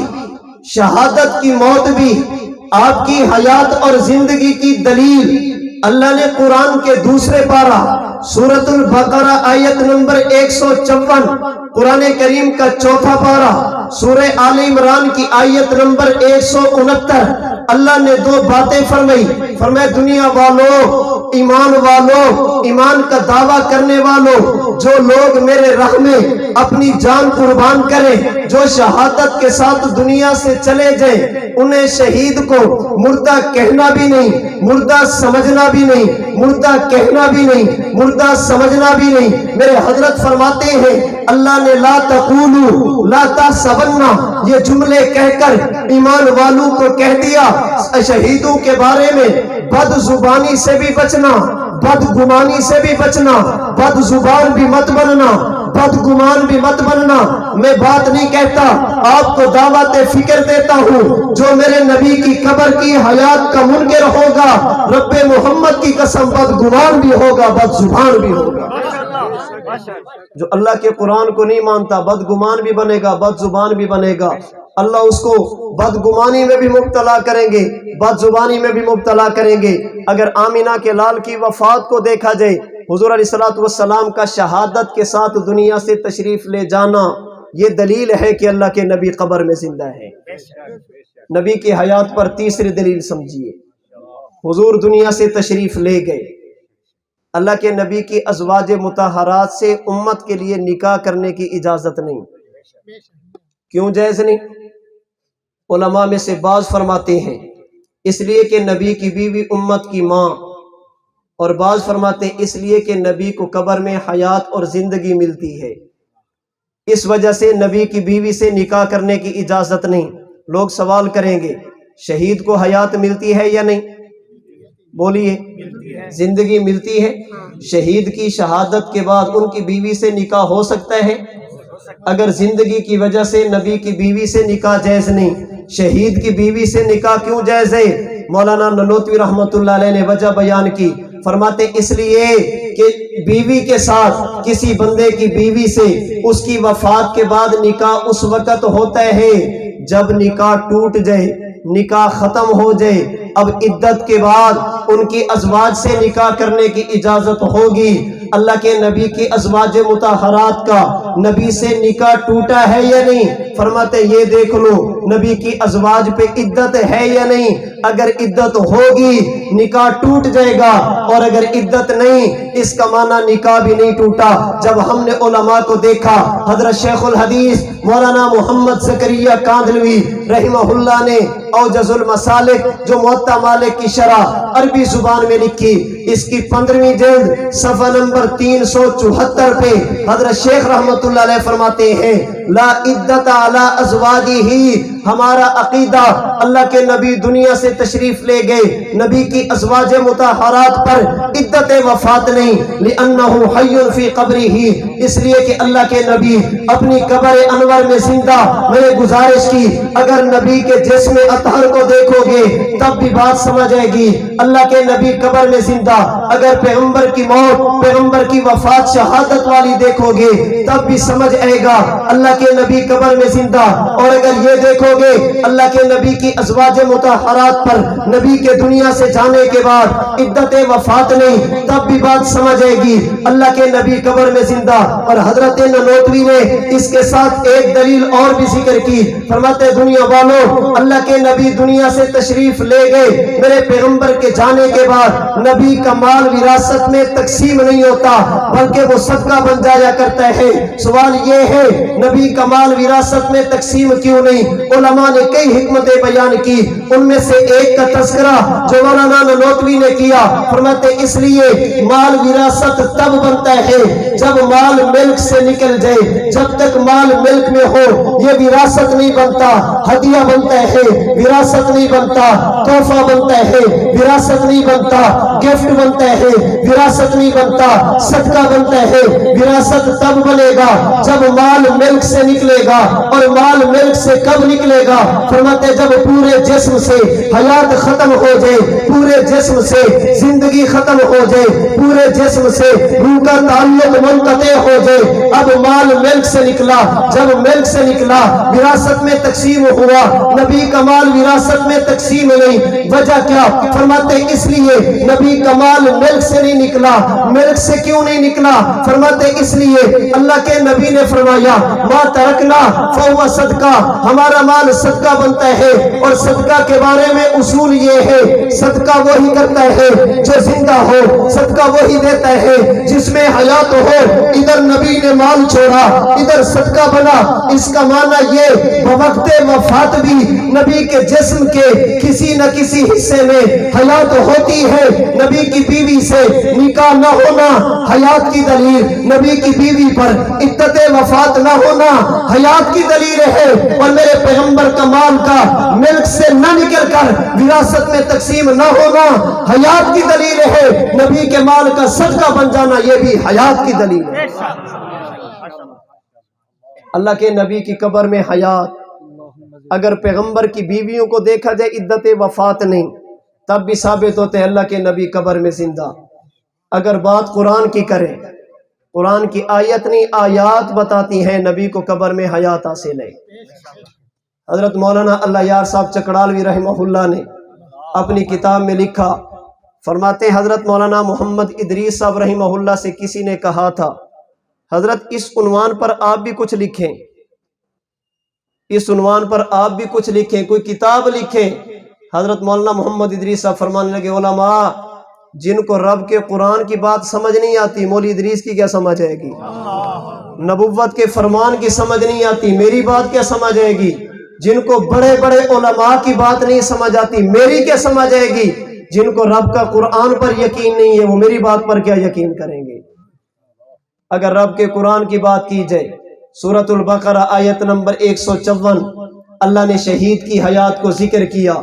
[SPEAKER 2] شہادت کی موت بھی آپ کی حیات اور زندگی کی دلیل اللہ نے قرآن کے دوسرے پارہ سورۃ البقرہ آیت نمبر 154، قرآن کریم کا چوتھا پارہ سورہ آل عمران کی آیت نمبر 169، اللہ نے 2 باتیں فرمایا دنیا والوں، ایمان والوں، ایمان کا دعویٰ کرنے والوں، جو لوگ میرے راہ میں اپنی جان قربان کریں، جو شہادت کے ساتھ دنیا سے چلے جائیں، انہیں شہید کو مردہ کہنا بھی نہیں، مردہ سمجھنا بھی نہیں، مردہ کہنا بھی نہیں، مردہ سمجھنا بھی نہیں. میرے حضرت فرماتے ہیں اللہ نے لا تقولوا لا تحسبنا یہ جملے کہہ کر ایمان والوں کو کہہ دیا. شہیدوں کے بارے میں بد زبانی سے بھی بچنا، بد گمانی سے بھی بچنا، بد زبان بھی مت بننا، بد گمان بھی مت بننا. میں بات نہیں کہتا، آپ کو دعوت فکر دیتا ہوں، جو میرے نبی کی قبر کی حیات کا منکر ہوگا، رب محمد کی قسم بد گمان بھی ہوگا، بد زبان بھی ہوگا. جو اللہ کے قرآن کو نہیں مانتا بد گمان بھی بنے گا، بد زبان بھی بنے گا. اللہ اس کو بد گمانی میں بھی مبتلا کریں گے، بد زبانی میں بھی مبتلا کریں گے. اگر آمینہ کے لال کی وفات کو دیکھا جائے، حضور علیہ الصلوۃ والسلام کا شہادت کے ساتھ دنیا سے تشریف لے جانا، یہ دلیل ہے کہ اللہ کے نبی قبر میں زندہ ہے. نبی کی حیات پر تیسری دلیل سمجھیے. حضور دنیا سے تشریف لے گئے، اللہ کے نبی کی ازواج مطہرات سے امت کے لیے نکاح کرنے کی اجازت نہیں. کیوں جائز نہیں؟ علماء میں سے بعض فرماتے ہیں اس لیے کہ نبی کی بیوی امت کی ماں، اور بعض فرماتے ہیں اس لیے کہ نبی کو قبر میں حیات اور زندگی ملتی ہے، اس وجہ سے نبی کی بیوی سے نکاح کرنے کی اجازت نہیں. لوگ سوال کریں گے شہید کو حیات ملتی ہے یا نہیں؟ بولیے. زندگی ملتی ہے. شہید کی شہادت کے بعد ان کی بیوی سے نکاح ہو سکتا ہے. اگر زندگی کی وجہ سے نبی کی بیوی سے نکاح جائز نہیں، شہید کی بیوی سے نکاح کیوں جائز ہے؟ مولانا ننوتوی رحمت اللہ علیہ نے وجہ بیان کی، فرماتے اس لیے کہ بیوی کے ساتھ کسی بندے کی بیوی سے اس کی وفات کے بعد نکاح اس وقت ہوتا ہے جب نکاح ٹوٹ جائے، نکاح ختم ہو جائے. اب عدت کے بعد ان کی ازواج سے نکاح کرنے کی اجازت ہوگی. اللہ کے نبی کی ازواج مطہرات کا نبی سے نکاح ٹوٹا ہے یا نہیں؟ فرماتے یہ دیکھ لو نبی کی ازواج پہ عدت ہے یا نہیں؟ اگر عدت ہوگی نکاح ٹوٹ جائے گا، اور اگر عدت نہیں اس کا معنی نکاح بھی نہیں ٹوٹا۔ جب ہم نے علماء کو دیکھا، حضرت شیخ الحدیث مولانا محمد زکریا کاندھلوی رحمہ اللہ نے اوجز المسالک جو موطا مالک کی شرح عربی زبان میں لکھی، اس کی 15ویں جلد صفحہ نمبر 374 پہ حضرت شیخ رحمت اللہ علیہ فرماتے ہیں لا عدت علی ازواجہ، ہمارا عقیدہ اللہ کے نبی دنیا سے تشریف لے گئے، نبی کی ازواج مطہرات پر عدت وفات نہیں، لأنہ حی فی قبرہ، اس لیے کہ اللہ کے نبی اپنی قبر انور میں زندہ۔ میں نے گزارش کی اگر نبی کے جسم اطہر کو دیکھو گے تب بھی بات سمجھ آئے گی، اللہ کے نبی قبر میں زندہ۔ اگر پیغمبر کی موت، پیغمبر کی وفات شہادت والی دیکھو گے تب بھی سمجھ آئے گا اللہ کے نبی قبر میں زندہ۔ اور اگر یہ دیکھو گے اللہ کے نبی کی ازواج مطہرات پر نبی کے دنیا سے جانے کے بعد عدت وفات نہیں، تب بھی بات سمجھ آئے گی اللہ کے نبی قبر میں زندہ۔ اور حضرت ننوتوی نے اس کے ساتھ ایک دلیل اور بھی ذکر کی، فرماتے دنیا والوں اللہ کے نبی دنیا سے تشریف لے گئے، میرے پیغمبر کے جانے کے بعد نبی کا مال وراثت میں تقسیم نہیں ہوتا بلکہ وہ صدقہ بن جایا کرتا ہے۔ سوال یہ ہے نبی کا مال وراثت میں تقسیم کیوں نہیں؟ علماء نے کئی حکمتیں بیان کی، ان میں سے ایک کا تذکرہ جو مولانا ننوتوی نے کیا، فرماتے اس لیے مال وراثت تب بنتا ہے جب مال ملک سے نکل جائے، جب تک مال ملک میں ہو یہ وراثت نہیں بنتا، ہدیہ بنتا ہے وراثت نہیں بنتا، تحفہ بنتا ہے وراثت نہیں بنتا، گفٹ بنتا ہے وراثت نہیں بنتا، صدقہ بنتا ہے۔ وراثت تب بنے گا جب مال ملک سے نکلے گا، اور مال ملک سے کب نکلے گا؟ فرماتے جب پورے جسم سے حیات ختم ہو جائے، پورے جسم سے زندگی ختم ہو جائے، پورے جسم سے روح کا تعلق منقطع ہو جائے، اب مال ملک سے نکلا۔ جب ملک سے نکلا وراثت میں تقسیم ہوا، نبی کا مال وراثت میں تقسیم نہیں۔ وجہ کیا؟ فرماتے اس لیے نبی کا مال ملک سے نہیں نکلا۔ ملک سے کیوں نہیں نکلا؟ فرماتے اس لیے اللہ کے نبی نے فرمایا ما ترکنا فہو صدقہ، ہمارا مال صدقہ بنتا ہے، اور صدقہ کے بارے میں اصول یہ ہے صدقہ وہی کرتا ہے جو زندہ ہو، صدقہ وہی دیتا ہے جس میں حیات ہو۔ ادھر نبی نے مال چھوڑا ادھر صدقہ بنا، اس کا معنی یہ بوقت وفات بھی نبی کے جسم کے کسی نہ کسی حصے میں حیات ہوتی ہے۔ نبی کی بیوی سے نکاح نہ ہونا حیات کی دلیل، نبی کی بیوی پر عدت وفات نہ ہونا حیات کی دلیل ہے، اور میرے پیغمبر کا مال کا ملک سے نہ نکل کر وراثت میں تقسیم نہ ہونا حیات کی دلیل ہے، نبی کے مال کا صدقہ بن جانا یہ بھی حیات کی دلیل ہے۔ اللہ کے نبی کی قبر میں حیات، اگر پیغمبر کی بیویوں کو دیکھا جائے عدت وفات نہیں، تب بھی ثابت ہوتے ہیں اللہ کے نبی قبر میں زندہ۔ اگر بات قرآن کی کریں، قرآن کی آیت نہیں آیات بتاتی ہیں نبی کو قبر میں حیات حاصل ہے۔ حضرت مولانا اللہ یار صاحب چکڑالوی رحمہ اللہ نے اپنی کتاب میں لکھا، فرماتے حضرت مولانا محمد ادریس صاحب رحمہ اللہ سے کسی نے کہا تھا حضرت اس عنوان پر آپ بھی کچھ لکھیں، اس عنوان پر آپ بھی کچھ لکھیں، کوئی کتاب لکھیں۔ حضرت مولانا محمد ادریس صاحب فرمانے لگے علماء جن کو رب کے قرآن کی بات سمجھ نہیں آتی مولوی ادریس کی کیا سمجھ آئے گی؟ نبوت کے فرمان کی سمجھ نہیں آتی میری بات کیا سمجھ آئے گی؟ جن کو بڑے بڑے علماء کی بات نہیں سمجھ آتی میری کیا سمجھ آئے گی؟ جن کو رب کا قرآن پر یقین نہیں ہے وہ میری بات پر کیا یقین کریں گے؟ اگر رب کے قرآن کی بات کی جائے، سورۃ البقرہ آیت نمبر 154 اللہ نے شہید کی حیات کو ذکر کیا۔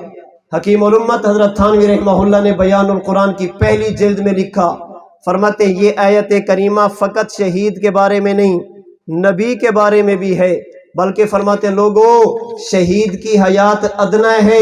[SPEAKER 2] حکیم الامت حضرت تھانوی رحمہ اللہ نے بیان القرآن کی پہلی جلد میں لکھا، فرماتے یہ آیت کریمہ فقط شہید کے بارے میں نہیں نبی کے بارے میں بھی ہے، بلکہ فرماتے لوگوں شہید کی حیات ادنا ہے،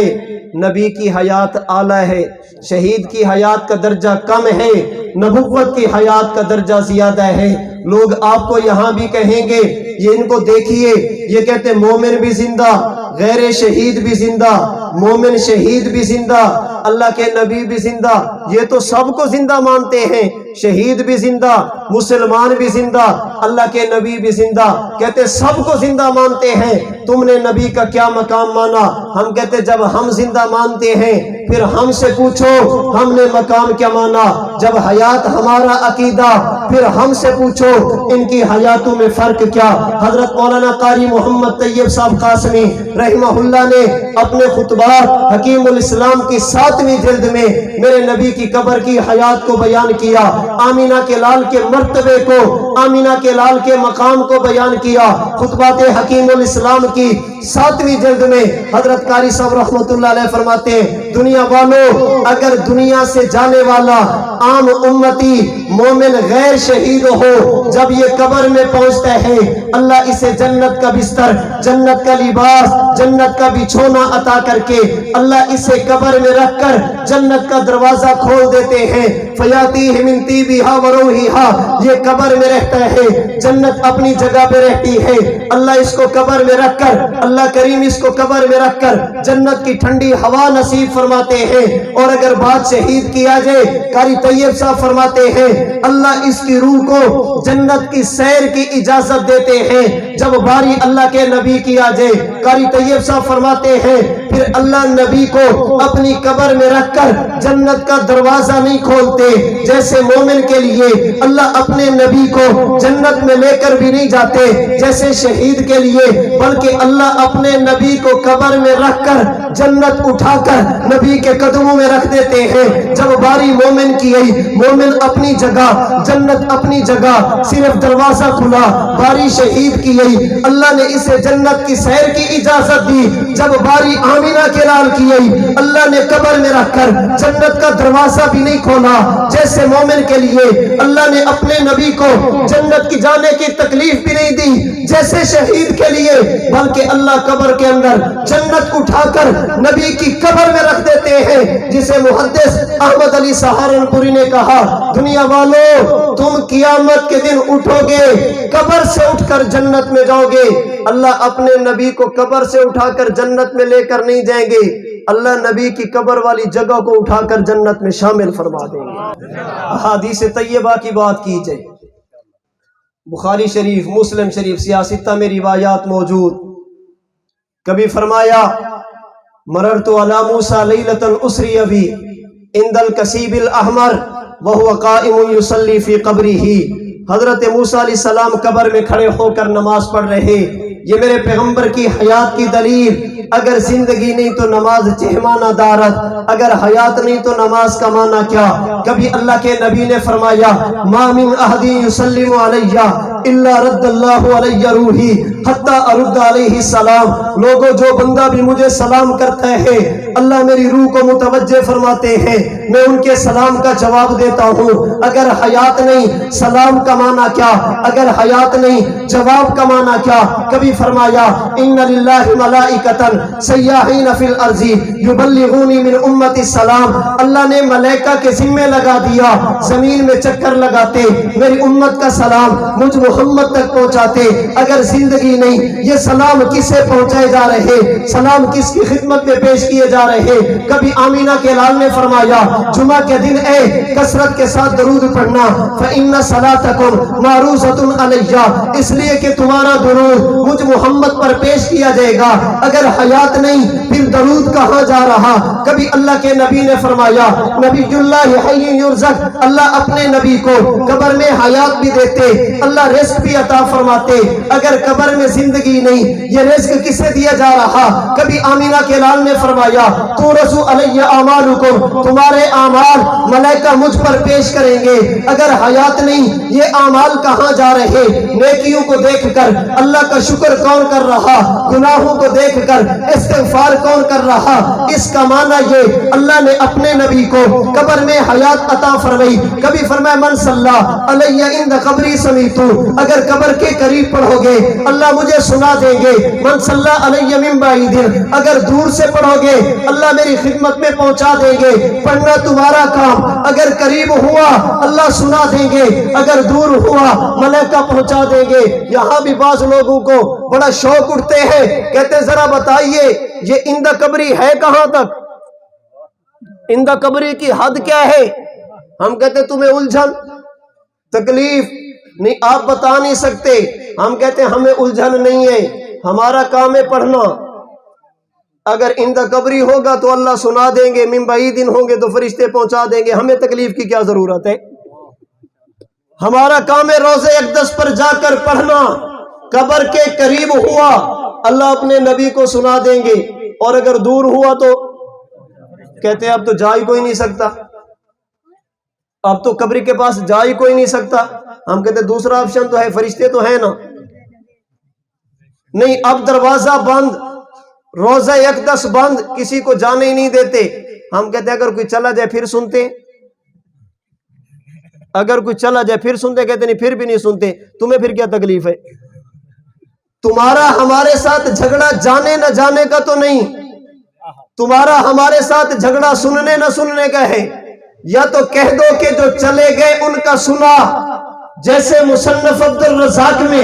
[SPEAKER 2] نبی کی حیات اعلیٰ ہے۔ شہید کی حیات کا درجہ کم ہے، نبوت کی حیات کا درجہ زیادہ ہے۔ لوگ آپ کو یہاں بھی کہیں گے یہ ان کو دیکھیے یہ کہتے مومن بھی زندہ، غیر شہید بھی زندہ، مومن شہید بھی زندہ، اللہ کے نبی بھی زندہ، یہ تو سب کو زندہ مانتے ہیں، شہید بھی زندہ، مسلمان بھی زندہ، اللہ کے نبی بھی زندہ، کہتے سب کو زندہ مانتے ہیں، تم نے نبی کا کیا مقام مانا؟ ہم کہتے جب ہم زندہ مانتے ہیں پھر ہم سے پوچھو ہم نے مقام کیا مانا، جب حیات ہمارا عقیدہ پھر ہم سے پوچھو ان کی حیاتوں میں فرق کیا۔ حضرت مولانا قاری محمد طیب صاحب قاسمی رحمہ اللہ نے اپنے خطبات حکیم الاسلام کی 7ویں جلد میں میرے نبی کی قبر کی حیات کو بیان کیا، آمینہ کے لال کے مرتبے کو، آمینہ کے لال کے مقام کو بیان کیا۔ خطبات حکیم الاسلام کی 7ویں جلد میں حضرت قاری صاحب رحمۃ اللہ علیہ فرماتے ہیں دنیا والوں اگر دنیا سے جانے والا عام امتی مومن غیر شہید ہو جب یہ قبر میں پہنچتا ہے اللہ اسے جنت کا بستر، جنت کا لباس، جنت کا بچھونا عطا کر کے اللہ اسے قبر میں رکھ کر جنت کا دروازہ کھول دیتے ہیں، فیاتیہ من طیبہا وروحہا، یہ قبر میں رہتا ہے، جنت اپنی جگہ پہ رہتی ہے، اللہ اس کو قبر میں رکھ کر، اللہ کریم اس کو قبر میں رکھ کر جنت کی ٹھنڈی ہوا نصیب فرماتے ہیں، اور اگر بات شہید کیا جائے قاری طیب صاحب فرماتے ہیں اللہ اس کی روح کو جنت کی سیر کی اجازت دیتے ہیں جب باری اللہ کے نبی کی آ جائے۔ قاری طیب صاحب فرماتے ہیں پھر اللہ نبی کو اپنی قبر میں رکھ کر جنت کا دروازہ نہیں کھولتے، جیسے مومن کے لیے اللہ اپنے نبی کو جنت میں لے کر بھی نہیں جاتے جیسے شہید کے لیے، بلکہ اللہ اپنے نبی کو قبر میں رکھ کر جنت اٹھا کر نبی کے قدموں میں رکھ دیتے ہیں۔ جب باری مومن کی آئی، مومن اپنی جگہ، جنت اپنی جگہ، صرف دروازہ کھلا، باری شہید کی آئی، اللہ نے اسے جنت کی سیر کی اجازت دی۔ جب باری آمینہ کے لال کی آئی اللہ نے قبر میں رکھ کر جنت کا دروازہ بھی نہیں کھولا، جیسے مومن کے لیے اللہ نے اپنے نبی کو جنت کی جانے کی تکلیف بھی نہیں دی جیسے شہید کے لیے، بلکہ اللہ قبر کے اندر جنت اٹھا کر نبی کی قبر میں رکھ دیتے ہیں، جسے محدث احمد علی سہارنپوری نے کہا دنیا والو تم قیامت کے دن اٹھو گے، قبر سے اٹھ کر جنت میں جاؤ گے، اللہ اپنے نبی کو قبر سے اٹھا کر جنت میں لے کر نہیں جائیں گے، اللہ نبی کی قبر والی جگہ کو اٹھا کر جنت میں شامل فرما دیں گے۔ احادیث طیبہ کی بات کی جائے، بخاری شریف، مسلم شریف، سیاستہ میں روایات موجود، کبھی فرمایا مررت علی موسیٰ لیلۃ اسری بی عند الکثیب الاحمر وہو قائم یصلی فی قبرہ، حضرت موسیٰ علیہ السلام قبر میں کھڑے ہو کر نماز پڑھ رہے، یہ میرے پیغمبر کی حیات کی دلیل، اگر زندگی نہیں تو نماز چہمانہ دارت، اگر حیات نہیں تو نماز کا معنی کیا؟ کبھی اللہ کے نبی نے فرمایا ما من احد یسلم علی الا رد اللہ علی روحی حتی ارد علیہ السلام، لوگوں جو بندہ بھی مجھے سلام کرتا ہے اللہ میری روح کو متوجہ فرماتے ہیں، میں ان کے سلام کا جواب دیتا ہوں، اگر حیات نہیں سلام کا معنی کیا؟ اگر حیات نہیں جواب کا معنی کیا؟ کبھی فرمایا ان للہ ملائکۃ سیاحین فی الارض یبلغونی من امت السلام، اللہ نے ملائکہ کے ذمہ لگا دیا زمین میں چکر لگاتے میری امت کا سلام مجھ محمد تک پہنچاتے، اگر زندگی نہیں یہ سلام کسے پہنچائے جا رہے، سلام کس کی خدمت میں پیش کیے جا رہے؟ کبھی آمینہ کے لال نے فرمایا جمعہ کے دن اے کثرت کے ساتھ درود پڑھنا فإن صلاتکم معروضۃ علیہ، اس لیے کہ تمہارا درود مجھ محمد پر پیش کیا جائے گا، اگر حیات نہیں پھر درود کہاں جا رہا؟ کبھی اللہ کے نبی نے فرمایا نبی اللہ حی یرزق، اللہ اپنے نبی کو قبر میں حیات بھی دیتے، اللہ رزق بھی عطا فرماتے، اگر قبر میں زندگی نہیں یہ رزق کسے دیا جا رہا؟ کبھی آمینہ کے لال نے فرمایا تورث علی اعمالکم، تمہارے اعمال ملائکہ مجھ پر پیش کریں گے، اگر حیات نہیں یہ اعمال کہاں جا رہے؟ نیکیوں کو دیکھ کر اللہ کا شکر کون کر رہا؟ گناہوں کو دیکھ کر استغفار کون کر رہا؟ اس کا معنی یہ اللہ نے اپنے نبی کو قبر میں حیات عطا فرمائی۔ کبھی فرمایا من صلی علی عند قبری سمیتو، اگر قبر کے قریب پڑھو گے اللہ مجھے سنا دیں گے، من صلی علیہ من بعید، اگر دور سے پڑھو گے اللہ میری خدمت میں پہنچا دیں گے۔ پڑھنا تمہارا کام، اگر قریب ہوا اللہ سنا دیں گے، اگر دور ہوا ملائکہ پہنچا دیں گے۔ یہاں بھی بعض لوگوں کو بڑا شوق اٹھتے ہیں، کہتے ہیں ذرا بتائیے یہ اندہ قبری ہے کہاں تک، اندہ قبری کی حد کیا ہے؟ ہم کہتے ہیں تمہیں الجھن تکلیف نہیں، آپ بتا نہیں سکتے۔ ہم کہتے ہیں ہمیں الجھن نہیں ہے، ہمارا کام ہے پڑھنا۔ اگر اندہ قبری ہوگا تو اللہ سنا دیں گے، من بعید ہوں گے تو فرشتے پہنچا دیں گے، ہمیں تکلیف کی کیا ضرورت ہے؟ ہمارا کام ہے روضہ اقدس پر جا کر پڑھنا۔ قبر کے قریب ہوا اللہ اپنے نبی کو سنا دیں گے، اور اگر دور ہوا تو کہتے ہیں اب تو جا ہی کوئی نہیں سکتا، اب تو قبر کے پاس جا ہی کوئی نہیں سکتا۔ ہم کہتے ہیں دوسرا آپشن تو ہے، فرشتے تو ہیں نا۔ نہیں، اب دروازہ بند، روضہ اقدس بند، کسی کو جانے ہی نہیں دیتے۔ ہم کہتے ہیں اگر کوئی چلا جائے پھر سنتے، اگر کوئی چلا جائے پھر سنتے، کہتے نہیں پھر بھی نہیں سنتے، تمہیں پھر کیا تکلیف ہے؟ تمہارا ہمارے ساتھ جھگڑا جانے نہ جانے کا تو نہیں، تمہارا ہمارے ساتھ جھگڑا سننے نہ سننے کا ہے۔ یا تو کہہ دو کہ جو چلے گئے ان کا سنا، جیسے مصنف عبد الرزاق میں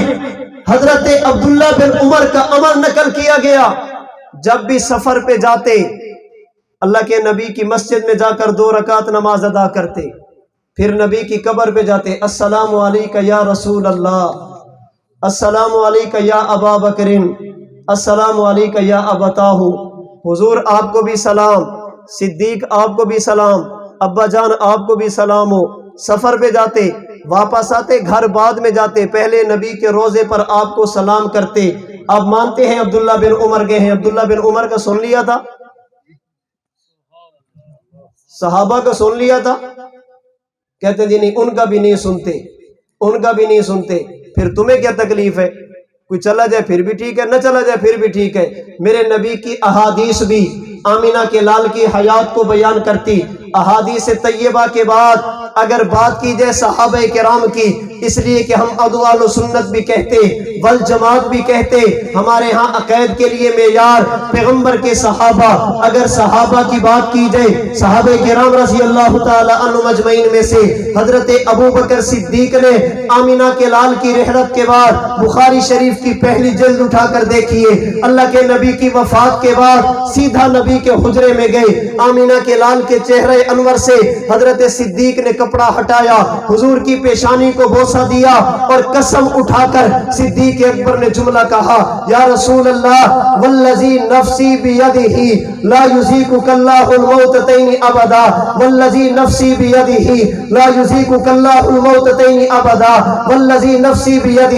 [SPEAKER 2] حضرت عبداللہ بن عمر کا عمل نقل کیا گیا، جب بھی سفر پہ جاتے اللہ کے نبی کی مسجد میں جا کر 2 رکعت نماز ادا کرتے، پھر نبی کی قبر پہ جاتے، السلام علیکہ یا رسول اللہ، السلام علیکہ یا ابا بکر، السلام علیکہ یا ابتاہ، حضور آپ کو بھی سلام، صدیق آپ کو بھی سلام، ابا جان آپ کو بھی سلام ہو۔ سفر پہ جاتے، واپس آتے، گھر بعد میں جاتے، پہلے نبی کے روزے پر آپ کو سلام کرتے۔ آپ مانتے ہیں عبداللہ بن عمر گئے ہیں، عبداللہ بن عمر کا سن لیا تھا، صحابہ کا سن لیا تھا، کہتے جی نہیں ان کا بھی نہیں سنتے، ان کا بھی نہیں سنتے، پھر تمہیں کیا تکلیف ہے؟ کوئی چلا جائے پھر بھی ٹھیک ہے، نہ چلا جائے پھر بھی ٹھیک ہے۔ میرے نبی کی احادیث بھی آمینہ کے لال کی حیات کو بیان کرتی۔ احادیث طیبہ کے بعد اگر بات کی جائے صحابہ کرام کی، اس لیے کہ ہم اہل سنت بھی کہتے والجماعت بھی کہتے، ہمارے ہاں عقائد کے لیے معیار پیغمبر کے صحابہ۔ اگر صحابہ کی بات کی جائے، صحابہ کرام رضی اللہ تعالی عنہ مجمعین میں سے حضرت ابو بکر صدیق نے آمینہ کے لال کی رحلت کے بعد بخاری شریف کی پہلی جلد اٹھا کر دیکھیے، اللہ کے نبی کی وفات کے بعد سیدھا نبی کے حجرے میں گئے، آمینہ کے لال کے چہرے انور سے حضرت صدیق نے کپڑا ہٹایا، حضور کی پیشانی کو بوسہ دیا، اور قسم اٹھا کر صدیق اکبر نے جملہ کہا، یا رسول اللہ والذی نفسی بیدہ لا یذیقک اللہ الموتتین ابدا، والذی نفسی بیدہ لا یذیقک اللہ الموتتین ابدا، والذی نفسی بیدہ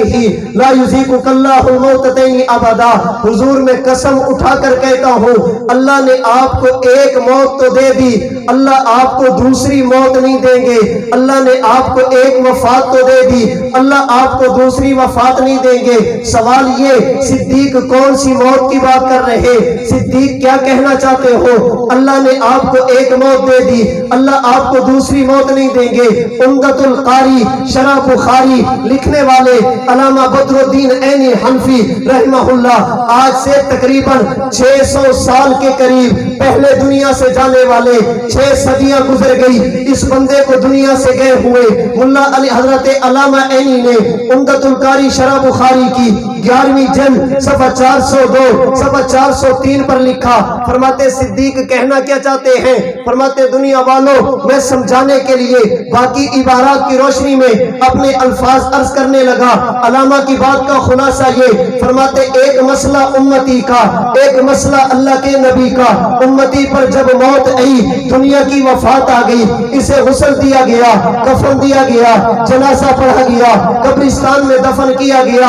[SPEAKER 2] لا یذیقک اللہ الموتتین ابدا۔ حضور میں قسم اٹھا کر کہتا ہوں، اللہ نے آپ کو ایک موت تو دے دی، اللہ آپ کو دوسری موت نہیں دیں گے۔ اللہ نے آپ کو ایک وفات تو دے دی، اللہ آپ کو دوسری وفات نہیں دیں گے۔ سوال یہ، صدیق کون سی موت کی بات کر رہے؟ صدیق کیا کہنا چاہتے ہو؟ اللہ نے آپ کو ایک موت دے دی، اللہ آپ کو دوسری موت نہیں دیں گے۔ عمدۃ القاری شرح بخاری لکھنے والے علامہ بدر الدین عینی حنفی رحمہ اللہ آج سے تقریباً 600 سال کے قریب پہلے دنیا سے جانے والے، 6 صدیاں گزر گئی اس بندے کو دنیا سے گئے ہوئے، ملا علی حضرت علامہ عینی نے عمدۃ القاری شرح بخاری کی 11ویں جلد صفحہ 402 صفحہ 403 پر لکھا، فرماتے صدیق کہنا کیا چاہتے ہیں؟ فرماتے دنیا والوں میں سمجھانے کے لیے باقی عبارات کی روشنی میں اپنے الفاظ عرض کرنے لگا۔ علامہ کی بات کا خلاصہ یہ فرماتے، ایک مسئلہ امتی کا، ایک مسئلہ اللہ کے نبی کا۔ امتی پر جب موت آئی، دنیا کی وفات آ گئی، اسے غسل دیا گیا، کفن دیا گیا، جنازہ پڑھا گیا، قبرستان میں دفن کیا گیا،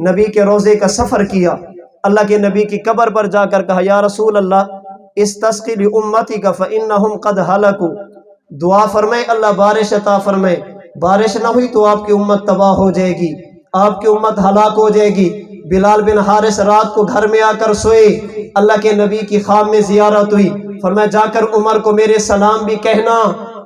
[SPEAKER 2] نبی کے روزے کا سفر کیا، اللہ کے نبی کی قبر پر جا کر کہا یا رسول اللہ استسقی لامتی کا فانہم قد ہلکوا، دعا فرمائے اللہ بارش عطا فرمائے، بارش نہ ہوئی تو آپ کی امت تباہ ہو جائے گی، آپ کی امت ہلاک ہو جائے گی۔ بلال بن حارث رات کو گھر میں آ کر سوئے، اللہ کے نبی کی خواب میں زیارت ہوئی، فرمایا جا کر عمر کو میرے سلام بھی کہنا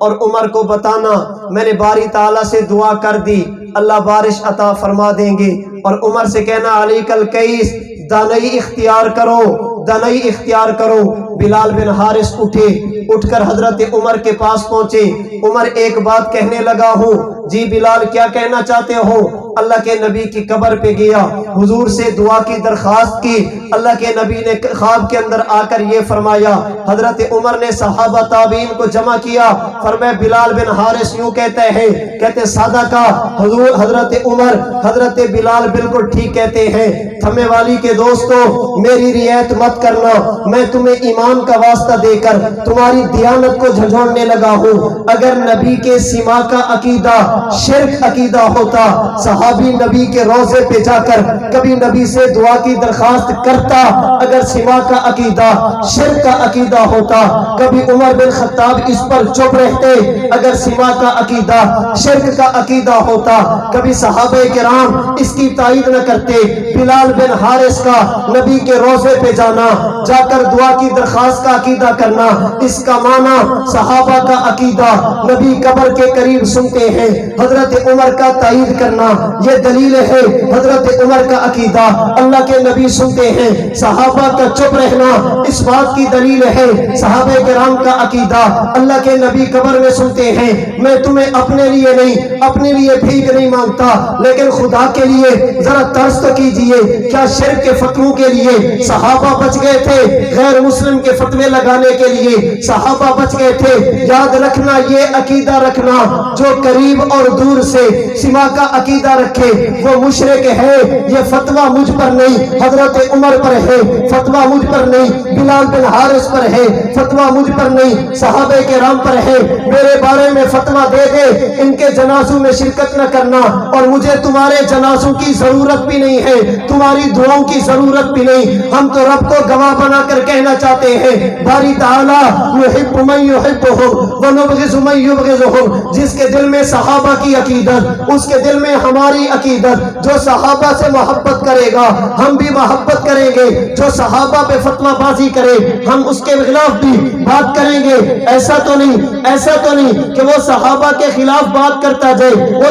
[SPEAKER 2] اور عمر کو بتانا میں نے باری تعالیٰ سے دعا کر دی، اللہ بارش عطا فرما دیں گے، اور عمر سے کہنا علیک الکیس، دانائی اختیار کرو، دانائی اختیار کرو۔ بلال بن حارث اٹھے، اٹھ کر حضرت عمر کے پاس پہنچے، عمر ایک بات کہنے لگا ہوں، جی بلال کیا کہنا چاہتے ہو؟ اللہ کے نبی کی قبر پہ گیا، حضور سے دعا کی درخواست کی، اللہ کے نبی نے خواب کے اندر آ کر یہ فرمایا، حضرت عمر نے صحابہ تابعین کو جمع کیا، فرمایا بلال بن حارث یوں کہتے ہیں، کہتے صادقہ حضور حضرت عمر، حضرت بلال بالکل ٹھیک کہتے ہیں۔ تھمے والی کے دوستو میری رعایت مت کرنا، میں تمہیں ایمان کا واسطہ دے کر تمہاری دیانت کو جھنجھوڑنے لگا ہوں، اگر نبی کے سما کا عقیدہ شرک عقیدہ ہوتا، صحابی نبی کے روزے پہ جا کر کبھی نبی سے دعا کی درخواست کرتا، اگر سما کا عقیدہ شرک کا عقیدہ ہوتا کبھی عمر بن خطاب اس پر چپ رہتے، اگر سما کا عقیدہ شرک کا عقیدہ ہوتا کبھی صحابہ کرام اس کی تائید نہ کرتے۔ بلال بن حارث کا نبی کے روزے پہ جانا، جا کر دعا کی درخواست کا عقیدہ کرنا، اس کا معنی صحابہ کا عقیدہ نبی قبر کے قریب سنتے ہیں، حضرت عمر کا تائید کرنا یہ دلیل ہے حضرت عمر کا عقیدہ اللہ کے نبی سنتے ہیں، صحابہ کا چپ رہنا اس بات کی دلیل ہے صحابہ کرام کا عقیدہ اللہ کے نبی قبر میں سنتے ہیں۔ میں تمہیں اپنے لیے نہیں، اپنے لیے بھیک نہیں مانگتا، لیکن خدا کے لیے ذرا ترس تو کیجئے، کیا شرک کے فتووں کے لیے صحابہ بچ گئے تھے؟ غیر مسلم کے فتوے لگانے کے لیے صحابہ بچ گئے تھے؟ یاد رکھنا، یہ عقیدہ رکھنا جو قریب اور دور سے سما کا عقیدہ رکھے وہ مشرک ہے، یہ فتوہ مجھ پر نہیں، حضرت عمر پر ہے، فتوہ مجھ پر نہیں، بلال بن حارث پر ہے، فتوہ مجھ پر نہیں، صحابہ کرام پر ہے، میرے بارے میں فتوہ دے دے ان کے جنازوں میں شرکت نہ کرنا، اور مجھے تمہارے جنازوں کی ضرورت بھی نہیں ہے، تمہاری دعاؤں کی ضرورت بھی نہیں، ہم تو رب کو گواہ بنا کر کہنا چاہتے ہیں باری تعالیٰ یحب من یحبہم ونبغض من یبغضہم، جس کے دل میں صحابہ کی عقیدت، اس کے دل میں ہماری عقیدت، جو صحابہ سے محبت کرے گا ہم بھی محبت کریں گے، جو صحابہ پہ فتوہ بازی کرے ہم اس کے خلاف بھی بات کریں گے۔ ایسا تو نہیں کہ وہ صحابہ کے خلاف بات کرتا جائے، وہ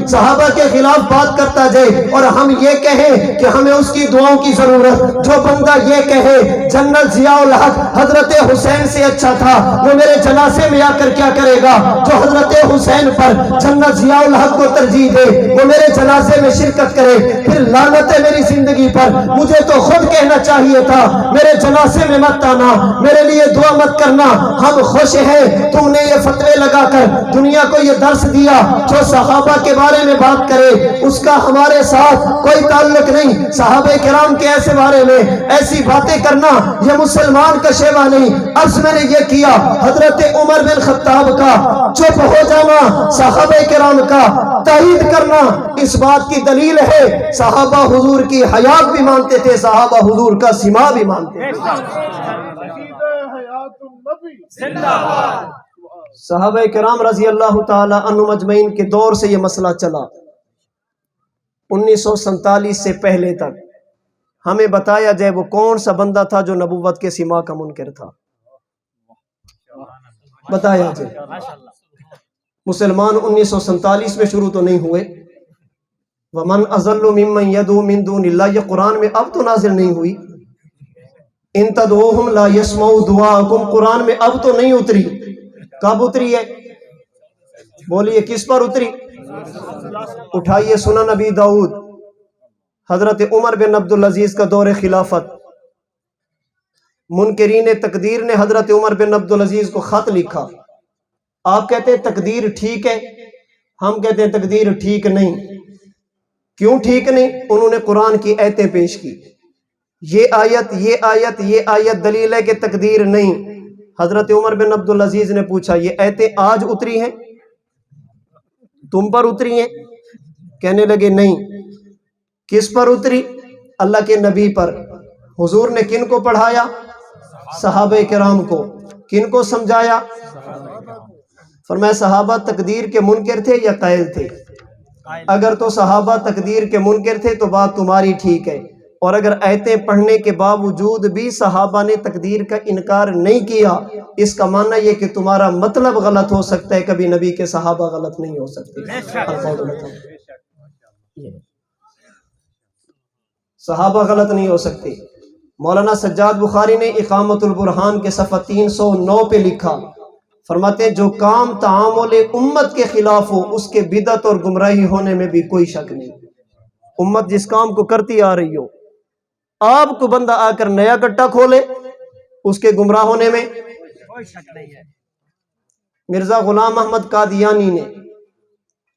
[SPEAKER 2] صحابہ کے خلاف بات کرتا جائے اور ہم یہ کہیں کہ ہمیں اس کی دعاؤں کی ضرورت۔ جو بندہ یہ کہے جنرل ضیاء الحق حضرت حسین سے اچھا تھا، وہ میرے جنازے میں آ کر کیا کرے گا؟ جو حضرت حسین پر جنرل ضیاء الحق کو ترجیح دے وہ میرے جنازے میں شرکت کرے، پھر لعنت ہے میری زندگی پر، مجھے تو خود کہنا چاہیے تھا میرے جنازے میں مت آنا، میرے لیے دعا مت کرنا۔ ہم خوش ہیں تم نے یہ فتوے لگا کر دنیا کو یہ درس دیا، جو صحابہ کے بارے میں بات کرے اس کا ہمارے ساتھ کوئی تعلق نہیں، صحابہ کرام کے ایسے بارے میں ایسی باتیں کرنا یہ مسلمان کا شیوا نہیں۔ عرض میں نے یہ کیا حضرت عمر بن خطاب کا چپ ہو جانا، صحابہ کرام کا تائید کرنا اس بات کی دلیل ہے صحابہ حضور کی حیات بھی مانتے تھے، صحابہ حضور کا سما بھی مانتے تھے۔ صحابہ کرام رضی اللہ تعالی عنہم اجمعین کے دور سے یہ مسئلہ چلا، 1947 سے پہلے تک۔ ہمیں بتایا جائے وہ کون سا بندہ تھا جو نبوت کے سما کا منکر تھا، بتایا جائے۔ مسلمان 1947 میں شروع تو نہیں ہوئے، وَمَنْ أَضَلُّ مِمَّنْ يَدْعُو مِن دُونِ اللَّهِ، یہ قرآن میں اب تو نازل نہیں ہوئی، ان تدعوہم لا يسمعوا دعاءکم قرآن میں اب تو نہیں اتری، کب اتری ہے؟ بولیے کس پر اتری؟ اٹھائیے سنن نبی داؤد، حضرت عمر بن عبدالعزیز کا دور خلافت، منکرین تقدیر نے حضرت عمر بن عبدالعزیز کو خط لکھا۔ آپ کہتے ہیں تقدیر ٹھیک ہے، ہم کہتے ہیں تقدیر ٹھیک نہیں۔ کیوں ٹھیک نہیں؟ انہوں نے قرآن کی آیتیں پیش کی، یہ آیت دلیل ہے کہ تقدیر نہیں۔ حضرت عمر بن عبدالعزیز نے پوچھا یہ آیتیں آج اتری ہیں، تم پر اتری ہیں؟ کہنے لگے نہیں، کس پر اتری؟ اللہ کے نبی پر۔ حضور نے کن کو پڑھایا؟ صحابہ کرام کو۔ کن کو سمجھایا؟ فرمایا صحابہ تقدیر کے منکر تھے یا قائل تھے؟ اگر تو صحابہ تقدیر کے منکر تھے تو بات تمہاری ٹھیک ہے، اور اگر آیتیں پڑھنے کے باوجود بھی صحابہ نے تقدیر کا انکار نہیں کیا، اس کا معنی یہ کہ تمہارا مطلب غلط ہو سکتا ہے، کبھی نبی کے صحابہ غلط نہیں ہو سکتے۔ صحابہ غلط نہیں ہو سکتے۔ مولانا سجاد بخاری نے اقامت البرہان کے صفحہ 309 پہ لکھا، فرماتے ہیں جو کام تعامل امت کے خلاف ہو اس کے بدعت اور گمراہی ہونے میں بھی کوئی شک نہیں۔ امت جس کام کو کرتی آ رہی ہو، آپ کو بندہ آ کر نیا گٹا کھولے، اس کے گمراہ ہونے میں کوئی شک نہیں ہے۔ مرزا غلام احمد قادیانی نے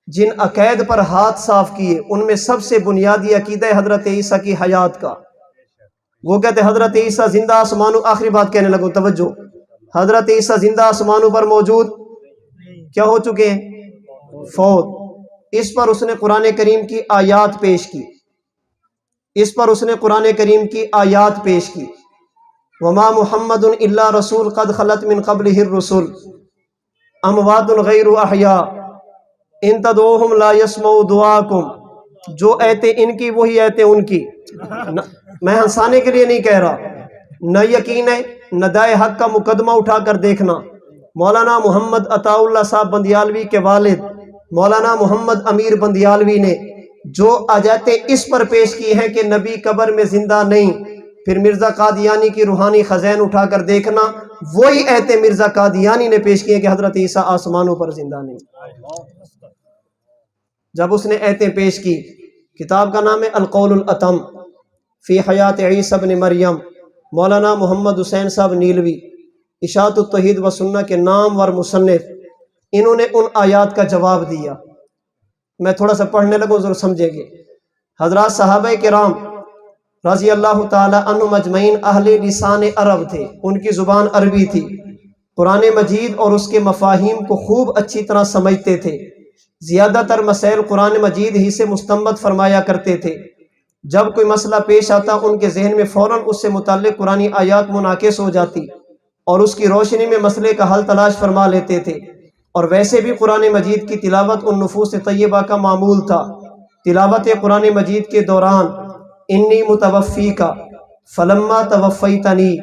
[SPEAKER 2] جن عقائد پر ہاتھ صاف کیے، ان میں سب سے بنیادی عقیدہ ہے حضرت عیسیٰ کی حیات کا۔ وہ کہتے ہیں حضرت عیسیٰ زندہ آسمانوں، آخری بات کہنے لگو توجہ، حضرت عیسیٰ زندہ آسمانوں پر موجود کیا ہو چکے ہیں؟ فوت۔ اس پر اس نے قرآن کریم کی آیات پیش کی، اس پر اس نے قرآن کریم کی آیات پیش کی، وما محمد الا رسول قد خلت من قبلہ الرسل اموات غیر احیاء ان تدعوہم لا یسمعوا دعاکم۔ جو ایتیں ان کی وہی ایتیں ان کی، میں ہنسانے کے لیے نہیں کہہ رہا، نہ یقین ہے نہ دائے حق کا مقدمہ اٹھا کر دیکھنا۔ مولانا محمد عطا اللہ صاحب بندیالوی کے والد مولانا محمد امیر بندیالوی نے جو آیاتیں اس پر پیش کی ہیں کہ نبی قبر میں زندہ نہیں، پھر مرزا قادیانی کی روحانی خزین اٹھا کر دیکھنا، وہی ایتیں مرزا قادیانی نے پیش کی ہیں کہ حضرت عیسیٰ آسمانوں پر زندہ نہیں۔ جب اس نے ایتیں پیش کی، کتاب کا نام ہے القول الاتم فی حیات عیسیٰ ابن مریم، مولانا محمد حسین صاحب نیلوی اشاعت التوحید و سنہ کے نامور مصنف، انہوں نے ان آیات کا جواب دیا۔ میں تھوڑا سا پڑھنے لگوں ضرور سمجھیں گے۔ حضرات صحابہ کرام رضی اللہ تعالی عنہم اجمعین اہل لسان عرب تھے، ان کی زبان عربی تھی، قرآن مجید اور اس کے مفاہیم کو خوب اچھی طرح سمجھتے تھے، زیادہ تر مسائل قرآن مجید ہی سے مستنبط فرمایا کرتے تھے۔ جب کوئی مسئلہ پیش آتا ان کے ذہن میں فوراً اس سے متعلق قرآنی آیات منعکس ہو جاتی اور اس کی روشنی میں مسئلے کا حل تلاش فرما لیتے تھے۔ اور ویسے بھی قرآن مجید کی تلاوت ان نفوس طیبہ کا معمول تھا۔ تلاوت قرآن مجید کے دوران انی متوفیکا فلما توفیتنی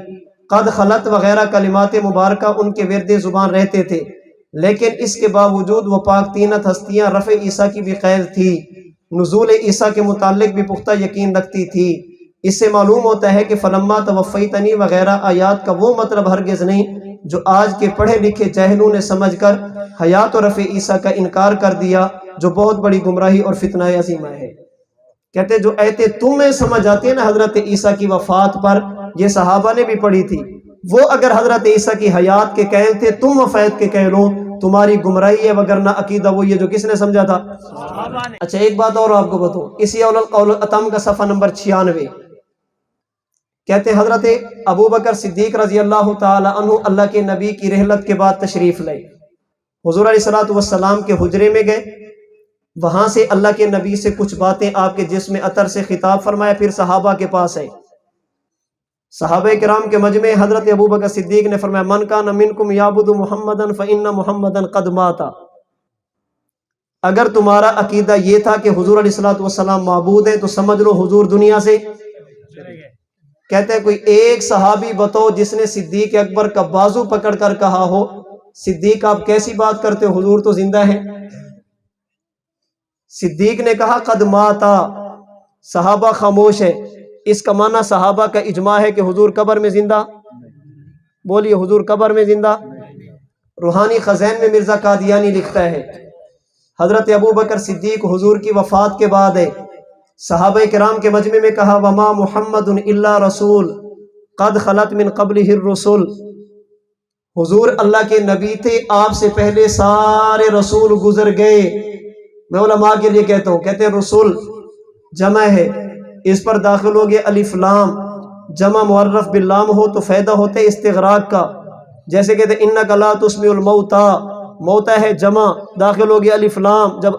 [SPEAKER 2] قد خلت وغیرہ کلمات مبارکہ ان کے ورد زبان رہتے تھے، لیکن اس کے باوجود وہ پاک تینت ہستیاں رفع عیسیٰ کی بھی قید تھی، نزول عیسیٰ کے متعلق بھی پختہ یقین رکھتی تھی۔ اس سے معلوم ہوتا ہے کہ فلما توفیتنی وغیرہ آیات کا وہ مطلب ہرگز نہیں جو آج کے پڑھے لکھے جاہلوں نے سمجھ کر حیات و رفع عیسیٰ کا انکار کر دیا، جو بہت بڑی گمراہی اور فتنہ عظیمہ ہے۔ کہتے جو ایتیں تمہیں سمجھ آتی ہیں نا حضرت عیسیٰ کی وفات پر، یہ صحابہ نے بھی پڑھی تھی، وہ اگر حضرت عیسیٰ کی حیات کے قائل تھے، تم وفات کے قائل ہو، تمہاری گمراہی ہے، وگرنہ عقیدہ وہی ہے جو کس نے سمجھا تھا؟ اچھا ایک بات اور آپ کو بتاؤں، اسی قول الاتم کا صفحہ نمبر 96 کہتے ہیں حضرت ابو بکر صدیق رضی اللہ تعالی عنہ اللہ کے نبی کی رحلت کے بعد تشریف لائے، حضور علیہ الصلوۃ والسلام کے حجرے میں گئے، وہاں سے اللہ کے نبی سے کچھ باتیں آپ کے جسم عطر سے خطاب فرمایا، پھر صحابہ کے پاس آئے۔ صحابہ کرام کے مجمع حضرت ابو بکر صدیق نے فرمایا من کان منکم یعبد محمدا فإن محمدا قد مات۔ اگر تمہارا عقیدہ یہ تھا کہ حضور علیہ الصلوۃ والسلام معبود ہیں تو سمجھ لو حضور دنیا سے کہتے ہیں کوئی ایک صحابی بتاؤ جس نے صدیق اکبر کا بازو پکڑ کر کہا ہو صدیق آپ کیسی بات کرتے ہو، حضور تو زندہ ہیں۔ صدیق نے کہا قد ماتا، صحابہ خاموش ہے، اس کا معنی صحابہ کا اجماع ہے کہ حضور قبر میں زندہ، بولیے حضور قبر میں زندہ۔ روحانی خزین میں مرزا قادیانی لکھتا ہے حضرت ابو بکر صدیق حضور کی وفات کے بعد ہے، صحابہ کرام کے مجمع میں کہا وما محمد الا رسول قد خلت من قبلہ الرسل، حضور اللہ کے نبی تھے، آپ سے پہلے سارے رسول گزر گئے۔ میں علماء کے لیے کہتا ہوں، کہتے ہیں رسول جمع ہے، اس پر داخل ہو گئے الف لام، جمع معرف باللام ہو تو فائدہ ہوتا ہے استغراق کا، جیسے کہتے ہیں انک لا تسمع الموتى موتا ہے جمع داخل ہو گیا الف لام، جب